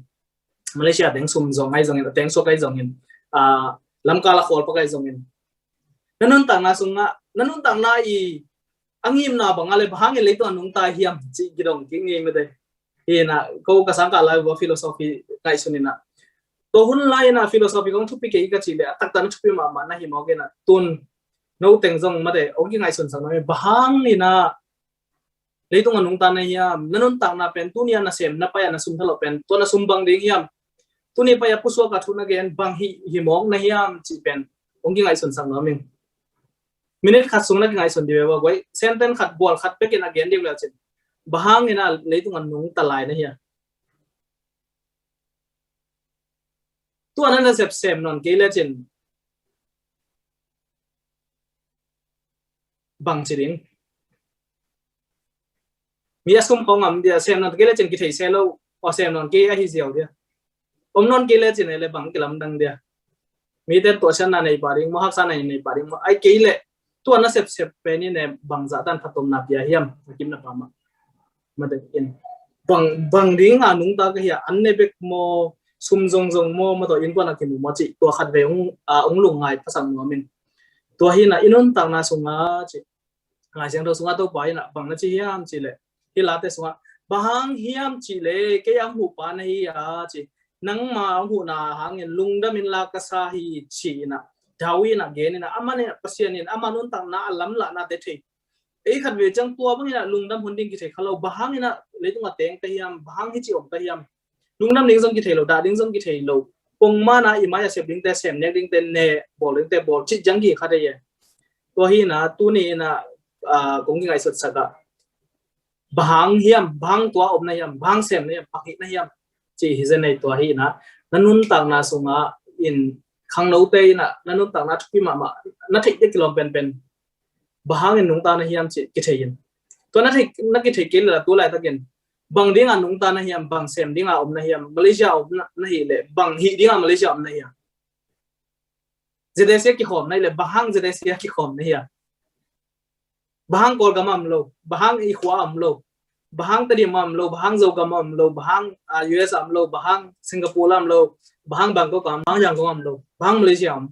Malaysia teng sum jong ai jong in teng so kai jong in lam ka la khol pa kai jong in nanun tang na sunga nanun tang na I angim na bangale bhang le to nung tai hiam chi gidong ki ngi me de hi na ko ka sang ka la wo philosophy kai sunina to hun lai na philosophy kong thupi ke ka chi le tak tan thupi ma na hi mo ge na tun no teng jong ma de ong ki ngai sun sang na bhang ni na le to nung ta na hiam nanun tang na pen tu ni na sem na pa ya na sum thalo pen to na sum bang ding hiam tu ni pa ya pu so ka thu na gen bang hi mong na hiam chi pen ong ki ngai sun sang na min minute khat sung na ki ngai sun di ba goi sentence khat bol khat pe ken again dim la chen bahang ina leitung an nung talai na hiya tu anan na sep sem non ke le chen bang chiring mi asum ko ngam dia sem non ke le chen ki thei selo o sem non ke a hi ziaw dia om non ke le chen le bang kilam dang dia mi ten to chan na nei paring mo hak sa nei nei paring mo ai ke le tu ana sep pe ni ne bang za tan phatom na pia hiam kim na pa ma de in bang ding anung ta ka hiya an ne bek mo sum jong mo ma to in ko na ki mo chi to khat ve ong lung ngai pasang no min to hi na inun tang na sunga chi ngai jang do sunga to pa na bang na chi hiam chi le hi la te sunga bang hiam chi le ke yang hu pa na hi ya chi nang ma hu na hangin lung da min la ka sa hi chi na dawi na gen na amane pasien amanun tang na alam la na te the e khat ve chang tua bang ina lungdam hunding ki the khalo bahang ina leitung a teng te hiam bahang hi chi om te hiam lungdam ning jong ki the lo da ding jong ki the lo pong ma na I ma ya sep ding te sem nek ding te ne bol ding te bol chi jang ki kha de ye to hi na tu ni na kong ki ngai sot saka bahang hiam bahang tua om na hiam bahang sem ne pakhi na hiam chi hi zen nei to hi na nanun tang na sunga in khang no te na nanun tang na thupi ma na thik te kilom pen bahang in nung ta na hiam chi ki thein to na ki thei ke la tu lai ta gen bang ding an nung ta na hiam bang sem ding a om na hiam Malaysia om na hi le bang hi ding a Malaysia om na hiam jedesia ki khom nai le bahang jedesia ki khom na hiam bahang kol gamam lo bahang I khwa am lo bahang ta di mam lo bahang zo gamam lo bahang US am lo bahang Singapore am lo bahang Bangkok am bahang Yang am lo bahang Malaysia am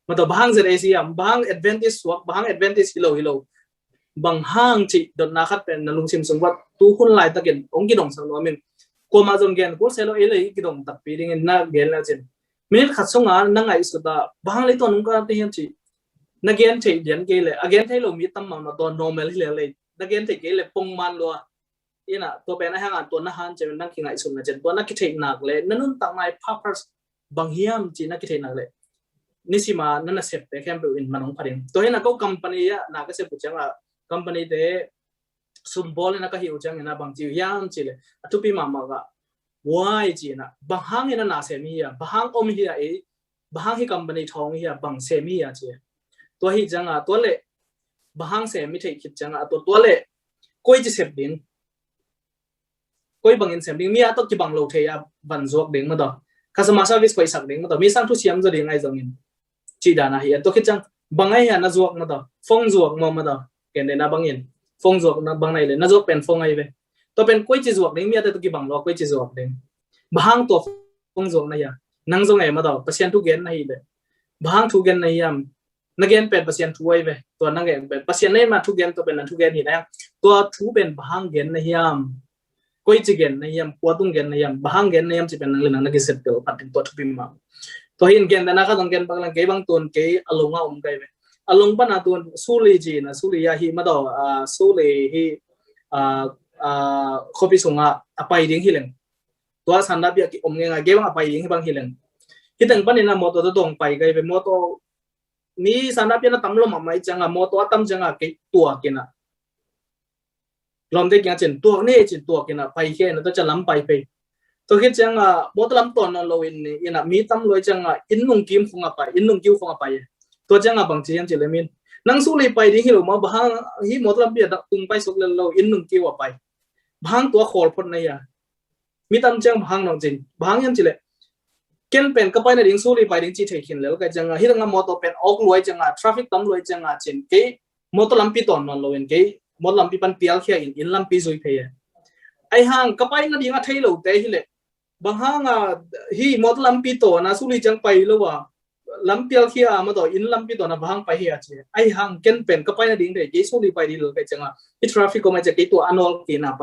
mato bahang zet Asia bahang advantage swak bahang advantage hilo bang hang chi dot na khat pen na lung sim sung wat tu hun lai ta gen ong ki dong sang no min ko ma jong gen ko selo ele ki dong tak pi ding na gen la chen minute khat songa na ngai su ta bahang le ton ka te hiam chi na gen thei den ke le again thei lo mi tam ma na to normal hi le na gen thei ke le pong man lo ina to pen a hang an to na han che nang ki ngai su na chen to na ki thei nak le nanun tak ngai purpose bang hiam chi na ki thei nak le nisima nana sep te kem pe in manong pharing to hena ko company ya na ka se puchanga company te sumbol na ka hi uchang na bang chi yam chile atupi mama ga why chi na bahang ina na se mi ya bahang om hi ya e bahang hi company thong hi ya bang se mi ya chi to hi janga to le bahang se mi thei khit janga to le koi chi sep din koi bang in sem ding mi a to ki bang lo the ya ban jok ding ma do customer service koi sak ding ma do mi sang thu siam zo ding ai jong in chi dana hi to khit chang bangai ya na zuak na do phong zuak mo ma do ken de na bangin phong zuak na bang nai le na zuak pen phong ai ve to pen koi chi zuak ding mi ta to ki bang lo koi chi zuak ding bahang to phong zuak na ya nang zong ai ma do pasien tu gen na hi le bahang thu gen na yam na gen pen pasien thu ai ve to na gen pen pasien nei ma thu gen to pen na thu gen hi na to thu pen bahang gen na yam koi chi gen na yam kwa tung gen na yam bahang gen na yam chi pen nang le na ki set to patin to thu pi ma ตัวหินเกณฑ์แต่นะครับต้องเกณฑ์บางลังเกย์บางตัวเกย์อารมณ์เอาไกลไปอารมณ์ปนตัวสุริจีนะสุริยาหิมาต่อสุริหิคบิสุงะไปดิ้งหิเลงตัวสันดับยากิอมเงาเกย์บางไปดิ้งหิบางหิเลงที่ตั้งปนินะมอตัวตรงไปไกลไปมอตัวนี่สันดับยานะตั้มลมไม่จังมอตัวตั้มจังเกย์ตัวกินะลมเด็กยังเจนตัวนี่เจนตัวกินะไปแค่นั้นตัวจะล้ำไปตัวคิดจังมอตัวล้ำตัวนอนเราอินะมีตั้มลอยจังอินนุ่งกิมคงไปอินนุ่งกิ้วคงไปตัวจังบางทียังเจริญมินนังสู้เลยไปดิ้งหิลมาบางฮิมอตัวล้ำเบียดตุ้งไปสุกเราอินนุ่งกิ้วไปบางตัวโคลพนนี่มีตั้มจังบางน้องจินบางยังเจริญเกินเป็นก็ไปในดิ้งสู้เลยไปดิ้งจีเทคินแล้วก็จังฮิตงามอตัวเป็นออกลอยจังทราฟิกตั้มลอยจังจินเกย์มอตัวล้ำปีตอนนอนเราเกย์มอตัวล้ำปีปันเปียลเขียอินล้ำปีซุยเพย์ไอห่างก็ไปในดิ้งอ่ะเทโลเตฮิเลบางห่างฮีมอตัวล้ำปีตัวนะสู้เลยจังไปแล้วว่าล้ำเปียลเขียมาตัวอินล้ำปีตัวนะบางไปเฮียจีไอห่างเกินเป็นก็ไปในดิ้งเดย์เกย์สู้เลยไปดิ้งเลยก็จังฮิทราฟิกก็มาจากเกย์ตัวอันนอลเกย์น่ะไป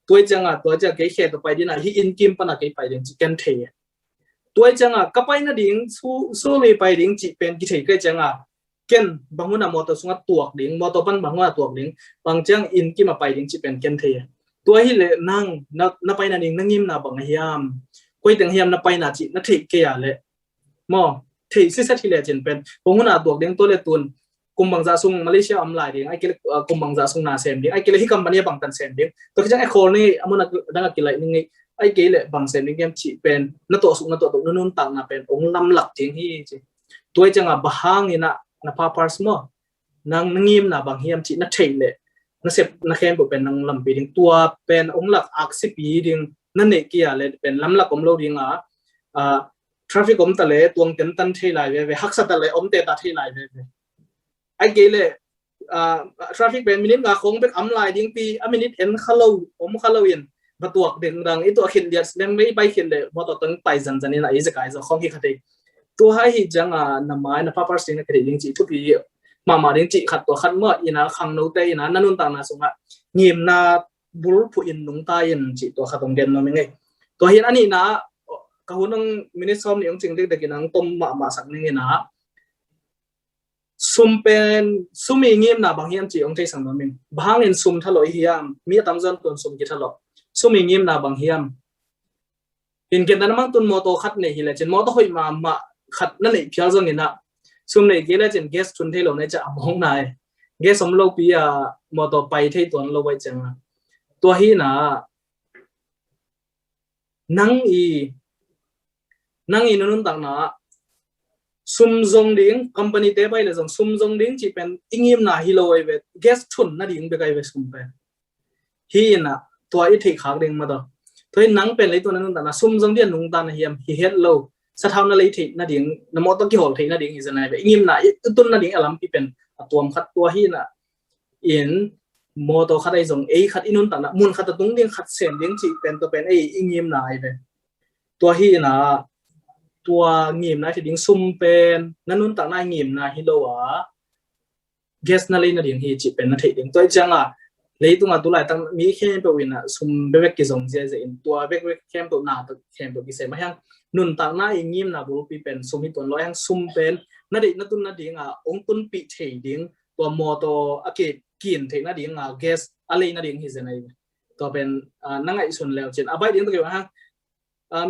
ตัวจังตัวจะเกย์เขียตัวไปดิ้งน่ะฮีอินกิมปนเกย์ไปดิ้งจีเกินเทตัวจังก็ไปในดิ้งสู้เลยไปดิ้งจีเป็นกิเทก็จังเกินบางวันมอตัวสุงตัวดิ้งมอตัวปั้นบางวันตัวดิ้งบางจังอินกิมาไปดิ้งจีเป็นเกินเทตัวฮิเลนั่งนับไปนั่นเองนั่งยิ้มนับบังเฮียมคุยถึงเฮียมนับไปนั่นจีนั่นเทเกียเลยมอเทสิสัตฮิเลจินเป็นบางวันตัวดิ้งตัวเล็กตุนกุมบังจาซุงมาเลเซียอัมไลดิ้งไอ้เกลกุมบังจาซุงนาเซมดิ้งไอ้เกลฮิคัมบันเนียบังตันเซมดิ้งตัวที่จังไอ้โคนี่อามุนักดังกิเลนี่ไอ้เกลบังเซมดิ้งยังจีเป็นนั่นตัวสุงนั่นตัวนุ่นต่างนั่นเป็นองค์ลำหลักจริงที่จีตัวจังบางนี่นะนับพาพาร์สมอนั่งยิ้มนับบางเฮียมจีนั่นเทเลยนั่นเสพนั่นแค่เป็นนั่งลำปีดิ้งตัวเป็นองค์หลักอักษิปีดิ้งนั่นเองเกี่ยเลยเป็นลำหลักอมโลดิ้งทราฟิกอมตะเลตัวเต็มตันเท่าไรเว้ยฮักสัตตะเลอมเตตัดเท่าไรเว้ยไอ้เกลเลยทราฟิกเป็นมินิกาคงเป็นอัมไลดิ้งปีมินิเอ็นขลุ่มขลุ่ยนมาตัวเด่นดังไอ้ตัวเขียนเดียร์เล่มไม่ไปเขียนเลยมาตัวตั้งไปจันนี่นะไอ้จะกลายจะของที่ขัดเองตัวให้จังน้ำไม้น้ำพาร์สติ้งนักเรียนดิ้งจีทุกปีมาดิ้งจีขัดตัวขัดเมื่ออินะขังโนเตอินะนั่นนู่นต่างนะสงะเงียบนาบุรุษผู้อินนุ่งตาอินจีตัวขัดตรงเด่นนั่นเองตัวเห็นอันนี้นะก็หุ่นนั่งมินิซอมนี่องจริงเด็กๆนั่งต้มมาสักนึงนะซุ่มเป็นซุ่มเงียบนะบางเฮียนจีองใจสังนั่นเองบางเห็นซุ่มทะเลเฮียมมีตามจนตัวซุ่มกี่ทะเลซุ่มเงียบนะบางเฮียมเห็นกันแต่นั่งตุนมอโตขัดเนี่ยเห็นเลยจนมอโตหอยมาขัดนั่นเองเพียงจังเนี่ยนะซุ่มเนี่ยเกล้าจนเกสทุนเทโลเนี่ยจะมองนายเกสสมโลปีมอโตไปเทตัวนั้นเราไว้จังตัวฮีนะนั่งนุ่นต่างนะซุ่มจงดิ้งคอมพานีเตไปเลยจังซุ่มจงดิ้งจีเป็นอิงยิมนะฮิโลเอเวเกสทุนนั่นดิ้งไปไกลไปซุ่มไปฮีนะตัวอีที่ขาดิ้งมาต่อตัวนั่งเป็นเลยตัวนั้นต่างนะซุ่มจงเดียนนุ่งตาเฮียมฮีเฮดโลสะท้อนนั่นเลยที่นั่นดิ้งน้ำมอตกี่หอลที่นั่นดิ้งอีจะไหนไปอิงยิมนะตุนนั่นดิ้งอลัมปีเป็นตัวขัดตัวฮีนะอินมอตขัดไอ้จงขัดอินุนต่างนะมุนขัดตัวตุ้งดิ้งขัดเส้นดิ้งจีเป็นตัวเป็นไอ้อิงยิมนะไอ้เป็นตัวฮีนะตัวงิมนะที่ดิ้งซุ่มเป็นนั่นนู่นต่างน่างิมนะฮิโลวะเกสนั่นเลยนะดิ้งฮีจิเป็นนั่นที่ดิ้งตัวจังเลยตัวตัวไหลตั้งมีแค่เป็นวินะซุ่มเบกกิจงเจเจนตัวเบกแค่ตัวหน้าตัวแค่ตัวกิเซมายังนุ่นต่างน่าอิงิมนะบุรุษปีเป็นซุ่มที่ตัวร้อยยังซุ่มเป็นนั่นดิ้งนั่นตุนนั่นดิ้งองตุนปีเทดิ้งตัวมอตัวอเกตกินเทนั่นดิ้งเกสอะไรนั่นดิ้งฮีเจนไอตัวเป็นนั่งไอส่วนแล้วเจนอาไปดิ้งตัวเกี่ยวกับ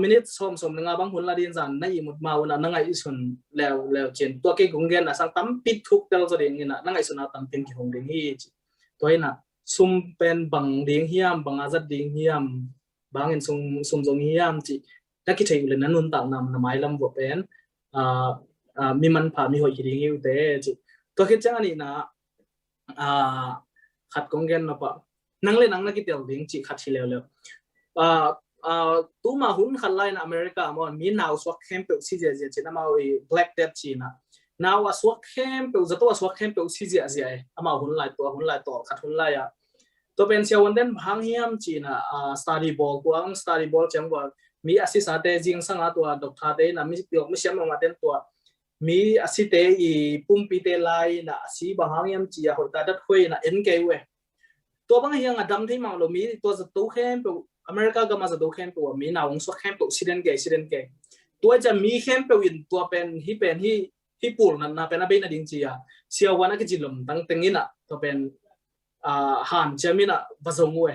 มินิสมนึงบางคนละดินจันนั่งอีมุดมาวันนั้นนั่งไอส่วนแล้วเช่นตัวเก่งกงเงินนะสังตั้มปิดทุกเตลจะเด้งนี่นะนั่งไอส่วนตั้มเป็นกี่หงเด้งนี่ตัวนี้นะซุ่มเป็นบังเด้งเฮียมบังอาจัดเด้งเฮียมบางเห็นซุ่มจงเฮียมจีนักกิจอยู่เลยนั้นนุ่นต่างนำไม้ลำบวเป็นมีมันผ่ามีหัวหินหิวเตจีตัวคิดจังอันนี้นะขัดกงเงินมาปะนั่งเล่นนั่งนักกิจเดียวเด้งจีขัดทีเร็วตัวมาหุ่นขันไล่ในอเมริกามันมีนาวสวักแคมเปลซีเจียจีน่ามาไอ้ Black Death จีน่ะนาวสวักแคมเปลจะตัวสวักแคมเปลซีเจียอามาหุ่นไล่ตัวขัดหุ่นไล่ตัวเป็นเชียววันเด่นพังเฮียมจีน่ะstudy ball ตัวstudy ball จังว่ามีอาศิษย์เตจิงสังตัวดอกทาเตน่ะมีเดียวไม่เชื่อมมาเด่นตัวมีอาศิษย์เตอีปุ่มปีเตไลน่ะสีบางเฮียมจีหัวตาดัดคุยน่ะเอ็นเกย์เว้ตัวบางเฮียงดำที่มังเรามีตัวจะตัวแคมเปลอเมริกาก็มาจะดูแคมป์ตัวมีนาวงสวกแคมป์ตัวซิเดนเกย์ ตัวจะมีเข้มเป็นตัวเป็นที่ปูนั่นนะเป็นอะไรนั่นจริงๆเสียวันนั้นก็จิลมตั้งแต่งี้น่ะตัวเป็นหันเชื่อมิน่ะผสมมวย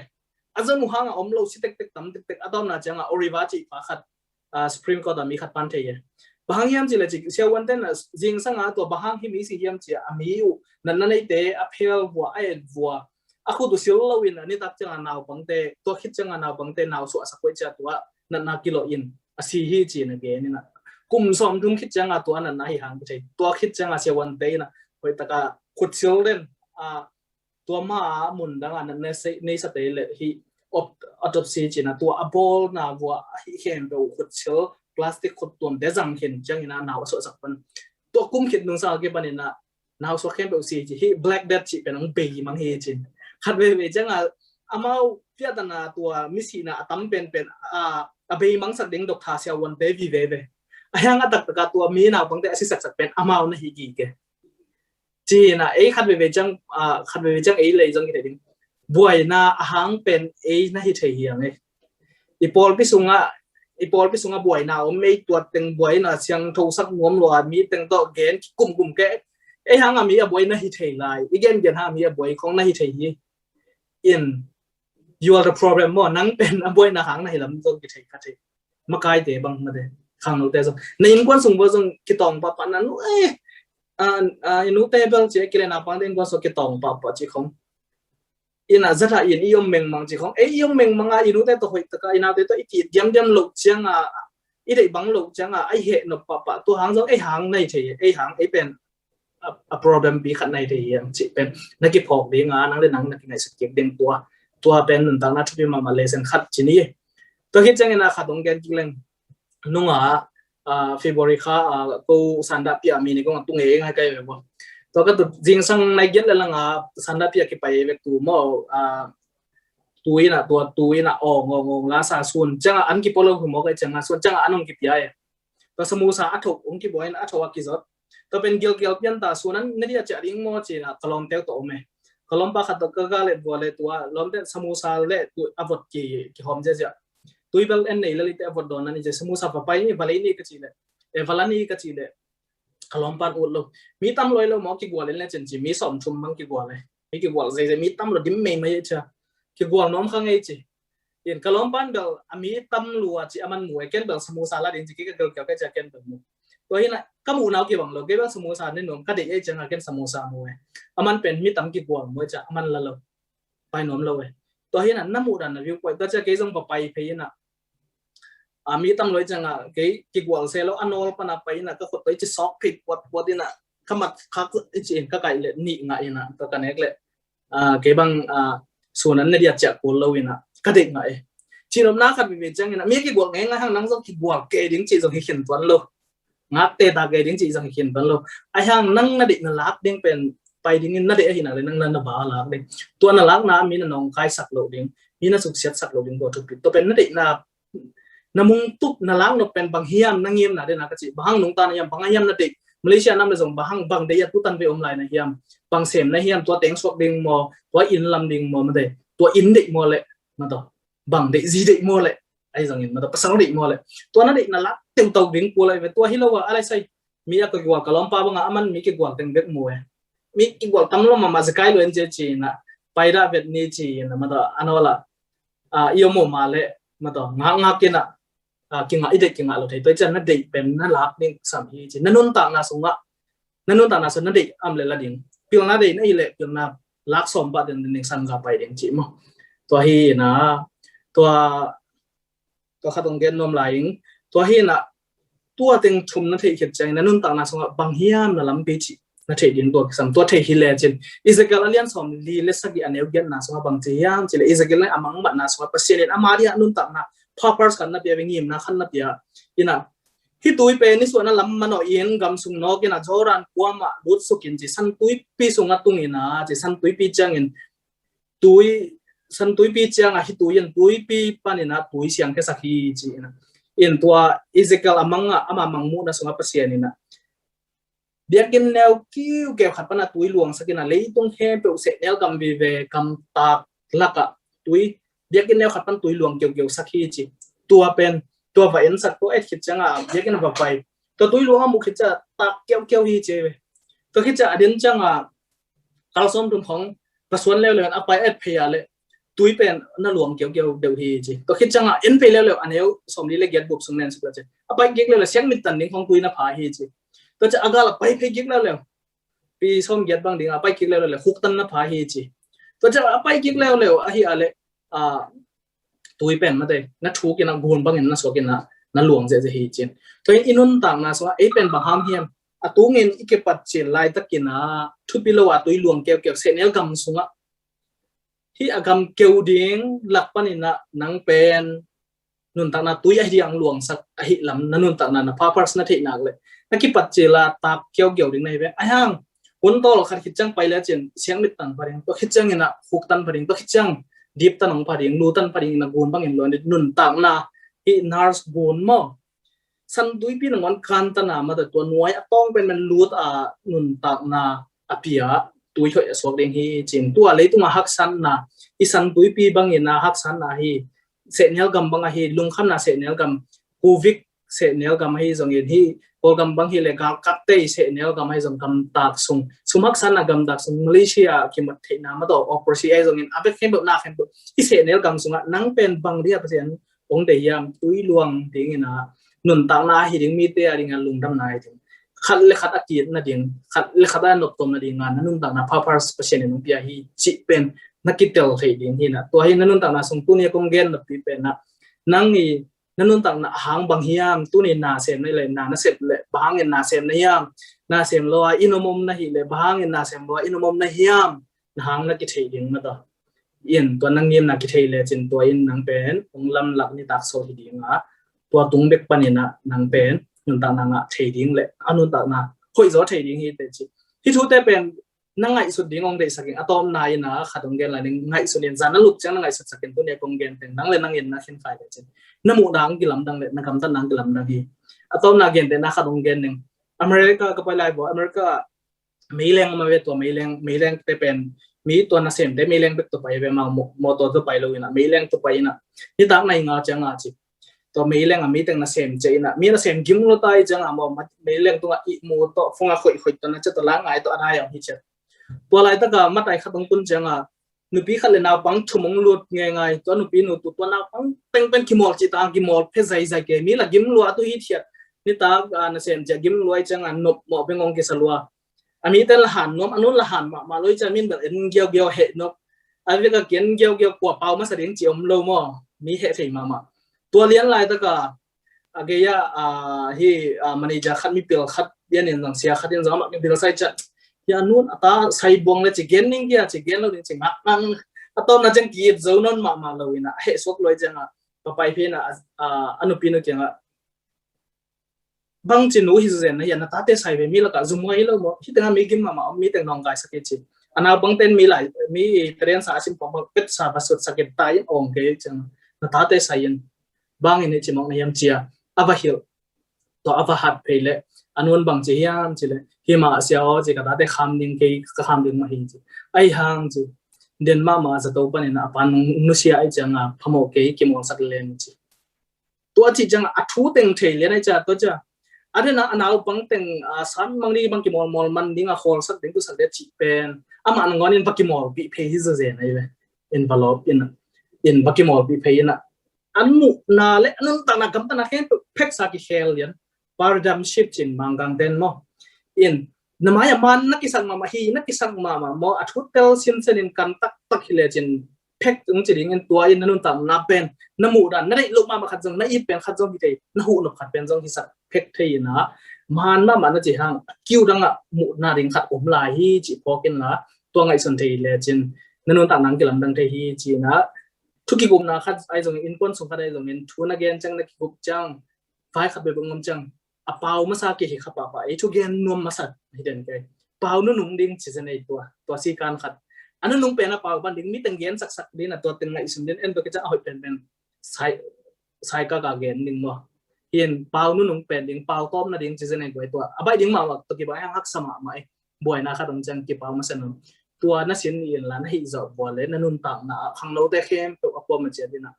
อาจจะมุหังอมโลสิเต็กตั้มเต็กอาตอมน่ะจังโอริวาจิฟ้าขัดสุพรีมคอร์ตมีขัดปันเทียบางอย่างจิเลยจิเสียวันเต้นจริงสังตัวบางที่มีสิ่งอย่างจิอามีอยู่นั่นในเตะอภิลวัวไอ้วัวaku tu siul lawin ani tak jangan nau bangte to khit jangan nau bangte nau so asa koi cha tua nan na kilo in asi hi chi na ge ni na kum som dum khit jangan tua nan na hi hang chei to khit jangan se wan te na koi taka khut siul len tua ma mun dang an ne se nei sa te le hi autopsy chi na tua abol na wa hi khem do khut siul plastic khut tuam de jang khen jang ina nau so sak pan to kum khit nung sa ge ban na nau so khem do si chi hi black death chi penang be mang hi chinขัดเวจังอามาเพียตันตัวมิสีน่ะตั้มเป็นเบย์มังสักเด้งดอกทาเซียวันเบวีเวยังตักตัวมีน่ะบางแต่อาศัยสักเป็นอามาเนี่ยฮิกิเกจีน่ะขัดเวจังเลยจังกี่เด้งบัวน่ะหางเป็นน่ะฮิเทียงอีพอลพิสุงะบัวน่ะไม่ตัวเต็งบัวน่ะเสียงโทสักงวมรัวมีเต็งโตเกนกุ่มแกหางมีบัวน่ะฮิเทียไลอีเกนเกนหางมีบัวของน่ะฮิเทียin you are the problem มั่วนั่งเป็นอบัวน่ะหางน่ะเห็นลำต้นกิจการที่มาไกลเตะบังมาเดะข้างนู้นเตะส่งในอินควันส่งว่าส่งกิตองปะปะนั้นอินูเตะเบลเจกิเลน่าปังเดนก็ส่งกิตองปะปะจีของอิน่ะจะถ้าอินอียมเมงมังจีของอียมเมงมังอินูเตะตัวหอยตะกาอินาเตะตัวอีกีเดียมหลุดจังอีเด็กบังหลุดจังไอเหตุนปะปะตัวหางส่งหางในเฉยหางเป็นa problem ปีขัดในเดียงจีเป็นนักกีฬาเดียงนักเล่นนักกีฬาสเก็ตเด้งตัวเป็นหนึ่งต่างนักที่มาเลเซียขัดจีนี่ตัวคิดจังนะขัดตรงแกนกิเลงนุ่งเฟบริกากูสันดาพิอามีนี่ก็ตุ้งเองให้ใครแบบว่าตัวก็ตัวจริงสังในเย็นแล้วสันดาพิอาคิไปเวกตัวมั่วตัวน่ะงงลาซาส่วนจังอันกิปโลคือมั่วก็จังส่วนจังอันองกิพิอาตัวสมุทรสาอัฐกองกิบอยอัฐวกิจตัวเป็นเกี่ยวเพียงตาส่วนนั้นนี่จะดิ้งมั่วจีน่ะกลมเตลโตไหมกลมปะขัดก็เล็ดบัวเลยตัวล้อมเตสมุทรสาเล็ดตัวอวดกี่หอมเจ๊ตัวเบลเอ็นนี่เลยแต่อวดโดนนั่นนี่จะสมุทรสาไปนี่บาลีนี่ก็จีเลยวาลานี่ก็จีเลยกลมปันอุดลงมีตั้มลอยแล้วหมอกี่บัวเลยจริงๆมีสองชุมมังกี่บัวเลยมีกี่บัวเลยมีตั้มเราดิ้มไม่เจอกี่บัวน้องข้างไงจีเห็นกลมปันเบลมีตั้มลัวจีมันหมวยเกินเบลสมุทรสาละจริงๆก็เกี่ยวกับจะเกินเบลมูตัวนี้นะก็มูนเอากี่บังเราเกี่ยวกับสมุทรสาเนี่ยหนุ่มก็เด็กจังเกินสมุทรสามวยมันเป็นมีตั้มกี่บัวมวยจะมันละเราไปหนุ่มเราเลยตัวนี้นะน้ำมูดันนะวิวไปก็จะเกี่ยวกับไปเพย์นะมีตั้มเลยจังกี่บัวเซลล์อันโนลปนับไปนะก็คนไปจะซอกผิดวัดนี่นะขมัดคักจีนก็ไก่เลยหนีง่ายนะตัวกันเอกเลยเกี่ยวกับส่วนนั้นเนี่ยจะกูเราวินะก็เด็กง่ายจีนน้าขัดวิจังนะมีกี่บัวไงงั้นทางนั้นก็กี่บัวเกดิ้งจีนจะเห็นตัวเรางัดเตะตาเกดิ้งจีจะเห็นตัวเราไอ้ทางนั่งนั่นเด็กนั่นลักดิ้งเป็นไปดิ้งนั่นเด็กเห็นอะไรนั่งนั่นบ้าลักดิ้งตัวนั่นลักน้ำมีนั่นน้องคายสักโลดิ้งมีนั่นสุขเสียสักโลดิ้งตัวทุกปีตัวเป็นนั่นเด็กน่ะน้ำมุงตุ๊บนั่นลักนั่นเป็นบางเฮียมนั่งเงียบน่ะเด่นนักจีบางนุ่งตาเนี่ยบางเฮียมนั่นเด็กมาเลเซียน้ำเลยส่งบางเดียตุตันไปอมไลน์นะเฮียมบางเสมนะเฮียมตัวเต็งสวกดิ้งมอตัวอินลำดิ้งมอมันเด็กตัวอินเด็กมอเลยมาต่อบางเด็กจีเด็กมอเลยไอ้สังเกตมาต่อภาษาเด็กมอเลยตัวนั้นเด็กนั่นลักเต็มตัวดิ้งกูเลยตัวฮิโลว่าอะไรใส่มีอะไรกี่วันกลอมป้าบางอ่ะมันมีกี่วันเต็งเด็กมวยมีกี่วันตั้มลมมาจะใกล้เลยเจจีนะไปได้เวทนี้จีนะมาต่ออันนั้นละอีโมมาเลยมาต่องากินอ่ะกินอ่ะอีเด็กกินอ่ะเราthấyตัวจันนั่นเด็กเป็นนั่นลักดิ้งสามีจีนั่นนุ่นต่างน่ะสงอ่ะนั่นนุ่นต่างน่ะส่วนนั่นเด็กอ้ำเลยละดิ้งเพียงนั่นเด็กนั่นอีเล็กเพียงน่ะลักสมบัติเด็กสังกัดไปดิ้งจีมั้งตัวฮีนะตัวข้าตรงเกณฑ์นมไหลตัวฮีน่ะตัวเต็งชมนั่นเทียเขียนใจนั่นนุ่นต่างน่ะสงอ่ะบางเฮียมน่ะลำปีจีนั่นเทียดิ้งตัวสัมตัวเทียฮิเลจินอิสราเอลเลียนสมลีเลสกี้อันเอวเกนน่ะสงอ่ะบางเทียมจีเลยอิสราเอลเนี่ยอามังบัดน่ะสงอ่ะเปอร์เซ็นต์อามาดิอ่ะนุ่นต่างน่ะพอพาร์สกันนับเยอะวิ่งนะขันนับเยอะอินะที่ตุยเป็นนี่ส่วนนั้นลำมันเอาเองกำสุงนกอินะจอรันกวามาดูดสุกินจีสันตุยปีสุงัดตุงอินะจีสันตุยปีจังอินตุยสันตุยปีจังอ่ะที่ตุยอินตุยปีปันอินะตุยเสียงแค่สักทีจีอินะอินตัวอิสราเอลอามังอ่ะอามังมูนะสุงัดเปอร์เซ็นต์อินะเดียกินแนวคิวเกี่ยวขัดปันตุยหลวงสักอินะเลยต้องแค่เปล่าเสร็จแนวกำวิเวกำตากลักอ่ะตุยเดียกินแนวขัดปันตุยหลวงเกี่ยวสักทีจีตัวเป็น ตัวไฟอันสัตว์ตัวเอ็ดคิดจังเยอะกันแบบไฟตัวตุ้ยล้วงมุกคิดจะตักเกี่ยวฮีเจไปตัวคิดจะอดีนจังกาลส้มตุ่มของประสวนเร็วๆเอาไปเอ็ดพยาเลยตุ้ยเป็นน่าหลวงเกี่ยวเดี๋ยวฮีเจตัวคิดจังเอ็นไปเร็วๆอันนี้สมนี้เลยเกียรติบุกสงเนินสุดเลยเจเอาไปเกี่ยวเลยเสียงมิดตันนิ่งของตุ้ยน่าพาฮีเจตัวจะอากาศไปเกี่ยวเร็วปีส้มเกียรติบางดิ่งไปเกี่ยวเร็วๆหุกตันน่าพาฮีเจตัวจะไปเกี่ยวเร็วๆฮีอะไรตุ้ยเป็นมาได้นัดทุกอย่างนักบุญบางอย่างนักสวกินนั่นหลวงเจฮีเจนตัวอินุนต่างนะส่วนเป็นบางห้ามเฮียมตัวเงินอีกปัจจัยลายตะกินทุบพิโลตัวหลวงเกี่ยวเสนเอลกำสุงที่อากำเกี่ยวดิ่งหลักปนินะนังเป็นนุนต่างนะตัวยังหลวงสักหิลำนั่นนุนต่างนะพาพัสนาเทนักเลยนักกิปัจจัยละตาเกี่ยวดิ่งในเว้ไอ้ห้างคนโตเราขัดคิดจังไปแล้วเจนเสียงมิดตันพอดีตัวคิดจังเงินฟุกตันพอดีตัวคิดจังดีบตันของพอดีนูตันพอดีนักบุญบางอย่างล้วนนุนต่างนะอีนาร์สบุญมั้งสันดุยพี่หนึ่งวันการตันมาแต่ตัวน้อยต้องเป็นมันรูดนุนต่างนะอภิยาตุยเขาจะสวดเองฮีจริงตัวอะไรตัวหักสันนะอีสันดุยพี่บางอย่างนะหักสันนะฮีเสนเนลกำบางฮีลุงขันนะเสนเนลกำกูวิกเสนเนลกำฮีจงยินฮีโอกำบางฮีเลยกัดเตยเสนเนลกำฮีจงกำตากซุงสุมักสันนะกำตากซุงมาเลเซียคิดมาเทนามาต่อออกโปรซีไอจงยินอาเปเข้มแบบน่าเข้มแบบอีเสนเนลกำซุงนั่งเป็นบางเดียเปอร์เซ็นต์องเดียมตุยลวงดิ่งนะนุนต่างนาหิดิ่งมีเตียดิ่งลุงดำนายดิ่งขัดเลขัดอากีดนะดิ่งขัดเลขัดนกตมนะดิ่งงานนุนต่างนาพาพาร์สเปเชียลนุนพิยาฮีจิเป็นนักกิจเตลให้ดิ่งฮีนะตัวฮีนุนต่างนาส่งตุนี่กงเกนนับปีเป็นนะนั่งนี่นุนต่างนาหางบางฮิยามตุนี่นาเซมนี่เลยนาเซมเลยบางเงินนาเซมนี่ยามนาเซมลอยอินโมมนะฮีเลยบางเงินนาเซมลอยอินโมมนะฮิยามหางนักกิจให้ดิ่งมาต่ออินตัวนั่งเงียบนักกิจให้เลยจนตัวอินนังเป็นองลำหลักนี่ตักโซฮีดิ่งตัวตุงเด็กปนินะนังเป็นนุนต่างนางเทดิ้งเลยนุนต่างนาคุยจะเทดิ้งฮีเตจิที่ทุกแต่เป็นนั่งไงสุดดิ้งองเดสักินอะตอมนายนะขัดองเกนอะไรนึงไงสุดเย็นจานะลูกจังนั่งไงสุดสักินตัวเนี่ยกองเกนเป็นนั่งเลยนั่งเย็นนะขึ้นไฟเลยจิน้ำมูดังกิลำดังเลยนักคำตันนังกิลำดังฮีอะตอมนาเกนเป็นนักขัดองเกนหนึ่งอเมริกาก็ไปไล่บอกอเมริกามีแรงมาเวตัวมีแรงแต่เป็นมีตัวนักเสียงแต่มีแรงเป็นตัวไปเป็นมาโมตัวตัวไปเลยนะมีแรงตัวไปนะนี่ตั้งในงาจังอาจิตัวมีแรงมีแต่งนักเสียงเจนะมีนักเสียงกิมโลตายจังมมีแรงตัวอีโมตัวฟงอาคุยตัวนั้นจะตัวล้างไงตัวอะไรอย่างที่เจตัวอะไรตั้งก็มาได้ขัดตรงตุนจังนุปีขัดเลยนาปังทุ่มงลุดง่ายตัวนุปีนุตัวนาปังเป็นกิมอลจิตางกิมอลเพศใจเกมีละกิมลัวตัวฮิตเชียนี่ตานักเสียงจะกิมลัวจังนบหมอเป็นงงกิสลัวมีแต่ละหันนบนุนละหันมาเลยจะมีแบบเกี่ยวเหตุนบอันนี้ก็เกี่ยวกว่าเป่ามาแสดงเจียมโลมอมีเหตุที่มาตัวเลี้ยงลายตะกาเกียที่มันจะขัดมีเปลือกขัดเบี้ยเนี่ยหนังเสียขัดยังจะมาเป็นใส่จัดยานุ่นตาใส่บวงเลยจะเกนนิ่งจะเกนเราจริงๆนั่งตอนนั้นจังกีบเจ้านั่นมาเลยนะเฮ้สวกเลยจังต่อไปเพื่อนอนุปีนจังบางจีนูฮิเซนนะยันตาเตใส่ไปมีแล้วก็จุ่มไว้แล้วมั้งที่ตั้งมีกิมมามีแต่น้องกายสักทีอันนั้นบางเต้นมีหลายมีเทรนสาสิมปองเป็ดสาบสุดสักตายองเกจังตาเตใส่ยันบางini cuma ngayam cia apa hil to apa hat pele anun bang ci yam ci le hima siao ci ka ta kham ning ke ka kham ding ma hi ci ai hang ci den ma za to pan na pan nu sia ai changa phamo ke ki mo sak len ci to ci changa athu teng the le na cha to cha adena anau bang teng san mang ni bang ki mol man ding a hol sak ding tu sak de ci pen ama an ngonin pa ki mol bi phe hi za zen ai le envelope in pa ki mol bi phe na anu na le anun ta na gam ta na khen pek sa ki khel yan paradigm shift in mangang den mo in namaya man na kisang mama hi na kisang mama mo athutel sin senin kan tak hile chin pek tung chi ding en tua in anun ta na pen na mu dan na dei lu ma khat jong na i pen khat jong hi dei na hu no khat pen jong hi sa pek thei na man na man na chi hang kiu dang mu na ding khat om lai hi chi pokin na tua ngai son thei le chin nanun ta nang kilam dang thei hi chi naทุกกุมนะขัดไอ้ตรงอินปอนส่งขัดไอ้ตรงอินทุนนักเรียนจังนักกุบจังไฟขัดไปบังงมจังอ่ะเปล่ามาสักกี่ขับป่ะไอ้ทุกเรียนนวมมาสัตว์ให้เด่นกันเปล่านุ่งดิ้งสิ่งในตัวสีการขัดอันนั้นนุ่งเป็นอ่ะเปล่าบันดิ้งมีตั้งเรียนสักดิ้งอ่ะตัวเต็งไงสิ่งเด่นเอ็นตัวก็จะเอาเป็นใส่กากาเรียนดิ้งมั้งเห็นเปล่านุ่งเป็นดิ้งเปล่าต้มนะดิ้งสิ่งในตัวอ่ะใบดิ้งมาว่าตัวกี่ใบหักสมาไหมบ่อยนะขัดตรงจังกี่เปล่ามาสนุนตัวนักเรียนเรียนล้านให้จบบ่เลยนั่นนุ่นต่างนะข้างโน้ตแต่เข้มตัวอัปโปรมันเจดีนะ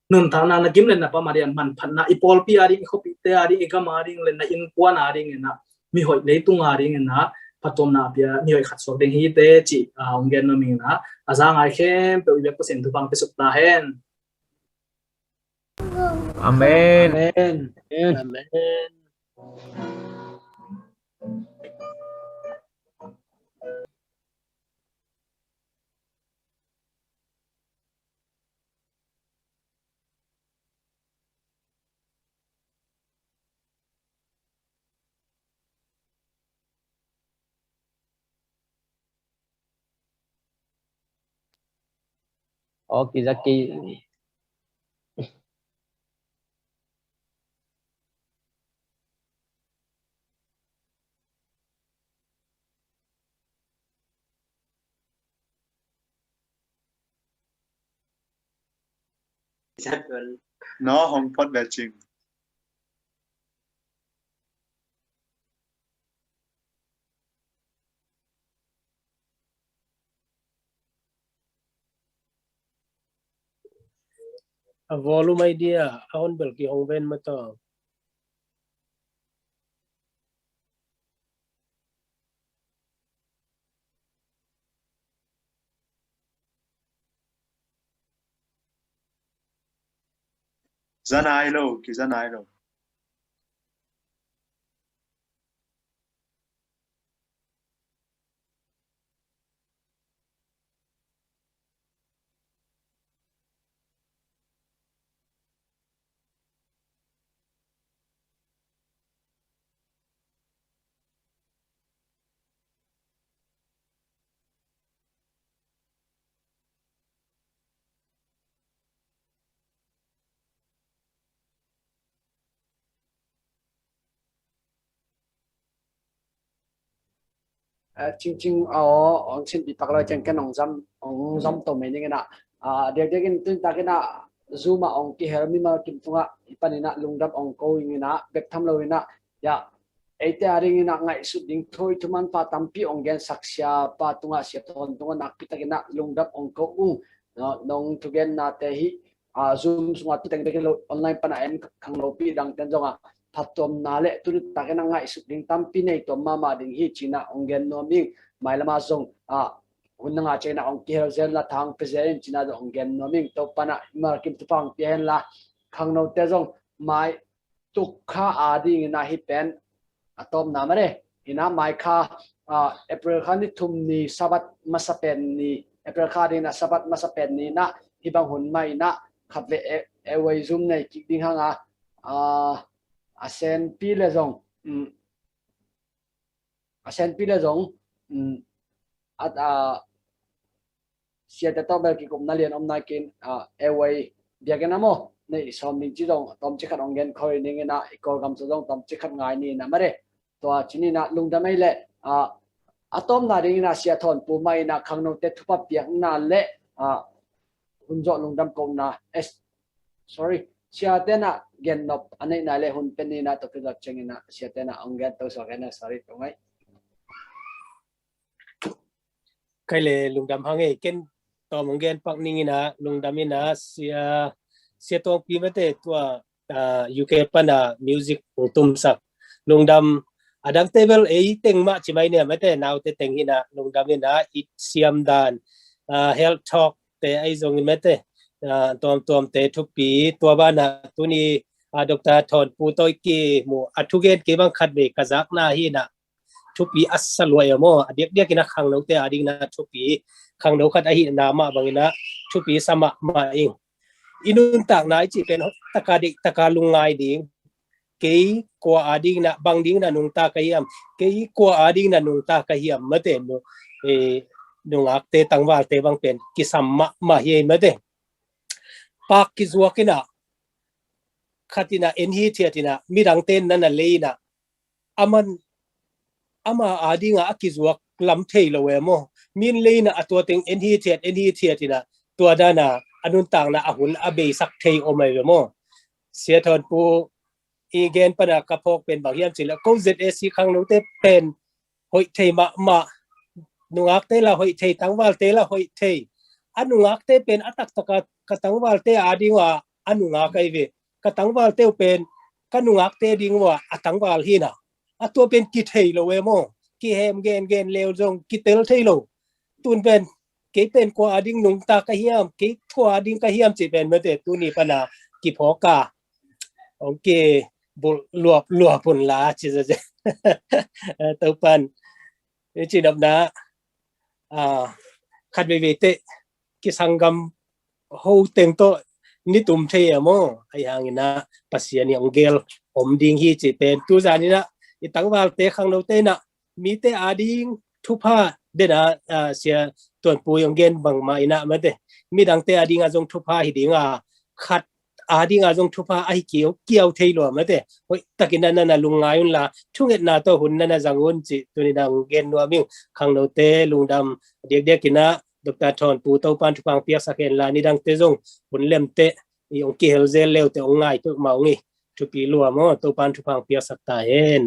nun thang na nagim len na pa marian man phan na ipol pi aring khopi te aring ikam aring len na in kwan aring na mi hoi leitung aring na patom na pia mi hoi khat sok ding hi te chi onggen no mi na azang ai khem pe wi percent tu bang pe sup na hen Amen. Amen. amen Okizaki. nó không phát về trình a volume idea aon bel ki hong ven ma to dân ai đâu kỳ dân ai đâu Ching ching on chin bitak la chang kan ong zam to me ni na de kin tin ta kena zuma ong ki her mi ma kim tunga ipanina lungdap ong ko ingina bek tham lo ina ya ete aring ina ngai su ding thoi thuman pa tampi ong gen saksya pa tunga sia thon tunga nak pitakina lungdap ong ko nong tu gen na te hi zoom sunga pitak de online pana em khang lo pi dang ten jonga patom nale tu ta kena ngai su ding tampi nei to mama ding hi china ong gen no mi mai lama song unanga chena ong ki her zen la thang present china do ong gen no mi to pana mar kim tu pang pen la khang no te jong mai tukha adi na hi pen atom namare ina mai kha april khani thumni sabat masapen ni april khani na sabat masapen ni na hibang hun mai na khatle ewai zoom nei ki ding hanga asen pi le jong asen pi le jong at sia ta to bel ki kum na lian om na kin ewai biagen amo nei som ni chi dong tom chi khat ong gen khoi ning na ikol gam chu dong tom chi khat ngai ni na mare to chini na lungda mai le atom na ring na sia thon pu mai na khangno te thupa piak na le hunjo lungdam ko na sorry sia te na gen nop anei na le hun pen ni na to ka chengina sia te na ong gen to so gen sorry to ngai kai le lungdam hange ken to mong gen pak ningina lungdam ina sia tong pi mate tua UK pana music tum sak lungdam adang table e teng ma chimai ne mate naw te teng hina lungdam ina it siam dan health talk te ai zong mate tom te thupi tua bana tuni Dr. Thon pu toy ki mu athugen ke bang khat be kazak na hi na thupi asaloi mo adek dek ina khang no te ading na thupi khang no khat a hi na ma bangina thupi sama ma ing inun tak nai chi pen taka lungai ding ke ko ading na bang ding na nung ta kayam ke ko ading na nung ta kayam mate no nung akte tangwal te bang pen kisamma ma hi mate pak ki zuakina khatina enhi thiatina mirang ten nana leina ama adinga akizuak lam thei lowe mo min leina atwa teng enhi thiatina tua dana anun tang na ahun abe sak thei omai mo sia thon pu igen pana kapok pen banghiam chila ko ZSC khang no te pen hoi thei ma nungak te la hoi thei tangwal te la hoi thei anungak te pen atak taka katangwal te adinga อันนุงาไกเวกตังวาลเตวเป็นกันนุงาเตดิงว่าอตังวาลฮีน่ะอตัวเป็นกิเทโลเวโมกิเฮมเกนเลวจงกิเตลเทโลตุนเป็นเกเป็นกว่าอดิงนุงตากะเฮียมเกทัวอดิงกะเฮียมจิเป็นเมเตตุนีปนากิพอกาโอเคบุลวปุ่นลาจิจะเตปันจิดับนะขัดเวเวเตกิสังกัมโฮเต็งโตนี่ตุ่มเทียมไอ้หางนะปัสยานี่องเกลอมดิงฮีจิเป็นตัวจานี่นะอีตั้งวาลเตขังเราเตนะมีเตอาดิงทุพาเดนะเสียตัวปุยองเกนบังมาอินะมาเตมีดังเตอาดิงอาจงทุพาหิดิงขัดอาดิงอาจงทุพาไอเกี่ยวเทยหลวมมาเตโอ้ยตะกินนั่นน่ะลุงงายุนละช่วงเอ็ดนาตัวหุ่นนั่นน่ะจังหุ่นจิตัวนี้ดังเกนนัวมิงขังเราเตลุงดำเด็กๆกินนะดรทอนปูเต้าปันทุพังเปียกสักเห็นลานี่ดังเตจงหุ่นเล่มเตยองเกลเซลเลวเตองง่ายตัวเมางี้ทุปีลัวมั้งเต้าปันทุพังเปียกสักตาเห็น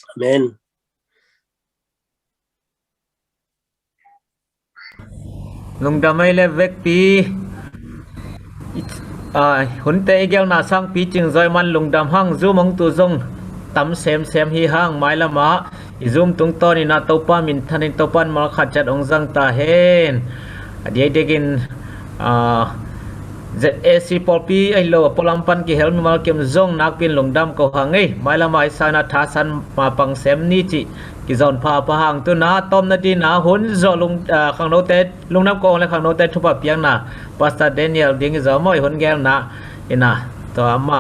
อาเมนลุงดำไม่เล็บเวกปีหุ่นเตะเกลนาสังปีจึงจอยมันลุงดำห้างซูมงตัวจงตำเซมฮีห้างไม้ละมาซูมตรงตอนนี้นาตัวป้ามินทันินตัวป้านมาขัดจัดองจังตาเห็นเดี๋ยวเด็กินZAC ปอปีไอโลปลัมปันกิเฮลมาเกมจงนักเป็นลุงดำก็หังไอไม้ละมาสานาทัสันมาปังเซมนี่จิกิจอนพาพหังตัวนาต้มนาดีนาหุ่นจอลุงขังโนเตลุงน้ำกองและขังโนเตทุบเปียงนาปัสตาเดนิเอลดิ้งจอมอยหุ่นแกลนาอินะตัวอามา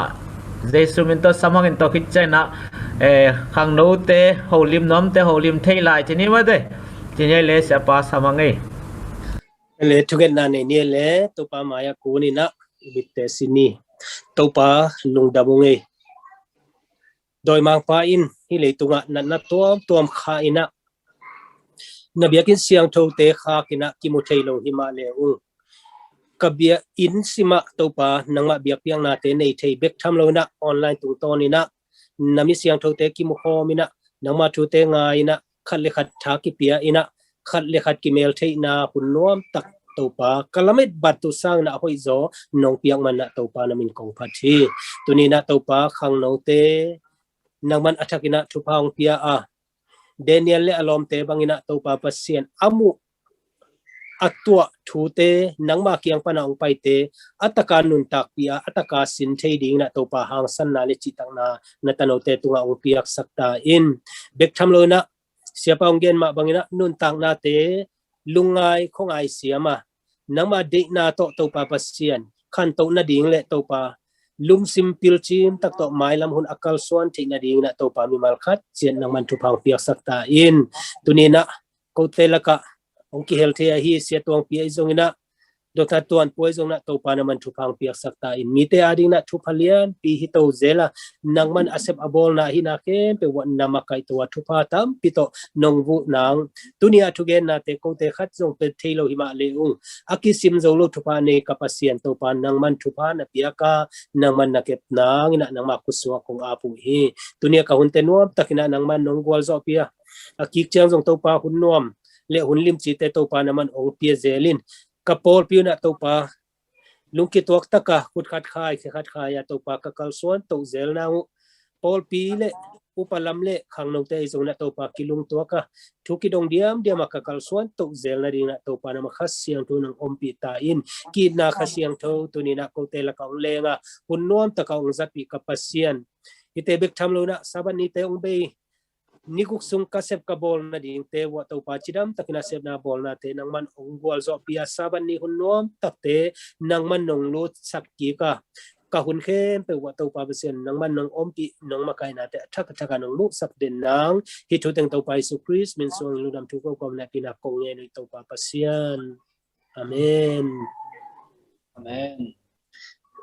เจสุมินตัวสมังอินตัวคิดใจนะขังโนเตโฮลิมน้อมเตโฮลิมเทลายทีนี้ว่าเด้ทีนี้เลยเสียปาสมังไอเลยทุกคนนั่นนี่เลยตัวป้ามายากูนี่นะบิดเตสินีตัวป้าลุงดำงไงโดยมังป้าอินที่เลยตัวนั้นตัวข้าอินะนบีกินเสียงโทเตข้ากินะกิมุเทโลหิมาเลอุกับเบียอินสิมาตัวป้านังมาเบียเพียงนาเตในเทเบกทำโลนะออนไลน์ตุงตอนนี้นะนำมีเสียงโทเตกิมุโฮมินะนังมาโทเตงายนะขัดเลขัดทากิเปียอินะขัดเลขัดกิเมลเทนาหุ่นนวมตักตัวป้ากะละเม็ดบัดตุสร้างนะหอยโจนองเปียงมันนะตัวป้านามินกองพัดทีตัวนี้นะตัวป้าขังโนเตนังมันอัฐกินะทุพางเปียเดนิเอลเลอลอมเตบังอินะตัวป้าปัสเซียนอามุอัตัวทูเตนังมาเกียงปนาองไปเตอัตการนุนตักเปียอัตกาสินเทดิงนะตัวป้าหางสันนาเลจิตังนาตโนเตตุงาองเปียกสักตาอินเบกทำโลนะsiapa onggen mak bangina nun tang na te lungai khong ai siama nama de na to pa pasian khan to na ding le to pa lum sim pil chim tak to mai lam hun akal suan thing na ding na to pa mi mal khat chen nang man thu phang piak sakta in tunina ko telaka ongki health hi sia tong pi izongina Dr. Tuan poison na to pa naman tupang piak sakta in mite ading na tupalian pi hito zela nang man asep abol na hinaken pe wan na makai to tupa tam pito nong vu nang tunia tugen na te ko te khat jong pe thelo hima leung akisim zolo tupa ne kapasian to pa nang man tupa na piaka nang man nakep nang ina nang makuswa kong apu hi tunia ka hunte nuam takina nang man nong gwal zo pia akik chang jong to pa hun nuam le hun lim chi te to pa naman ong pia zelin kapol piu na to pa lungki tuak taka kut khat khai ya to pa ka kalsuan to zel na pol pi le upalam le khang no te zong na to pa kilung tuaka thuki dong diam ka kalsuan to zel na ding na to pa na makhas siang tu nang ompi ta in ki na khasiang tho tu ni na ko te la kaung lenga hun nuam ta kaung zapi kapasian ite bek thamlo na saban ni te ong be nikuk sung kasep ka bol na ding te wa to pa chidam takina sep na bol na te nang man ong bol zo pia saban ni hunnom takte nang man nong lut sakki ka hun khem pe wa to pa besen nang man nong ompi nong makai na te thak nong lu sak den nang hi thu teng to pa Isu Christ min song lu dam thu ko kom na pina kong nge ni to pa pasian amen amen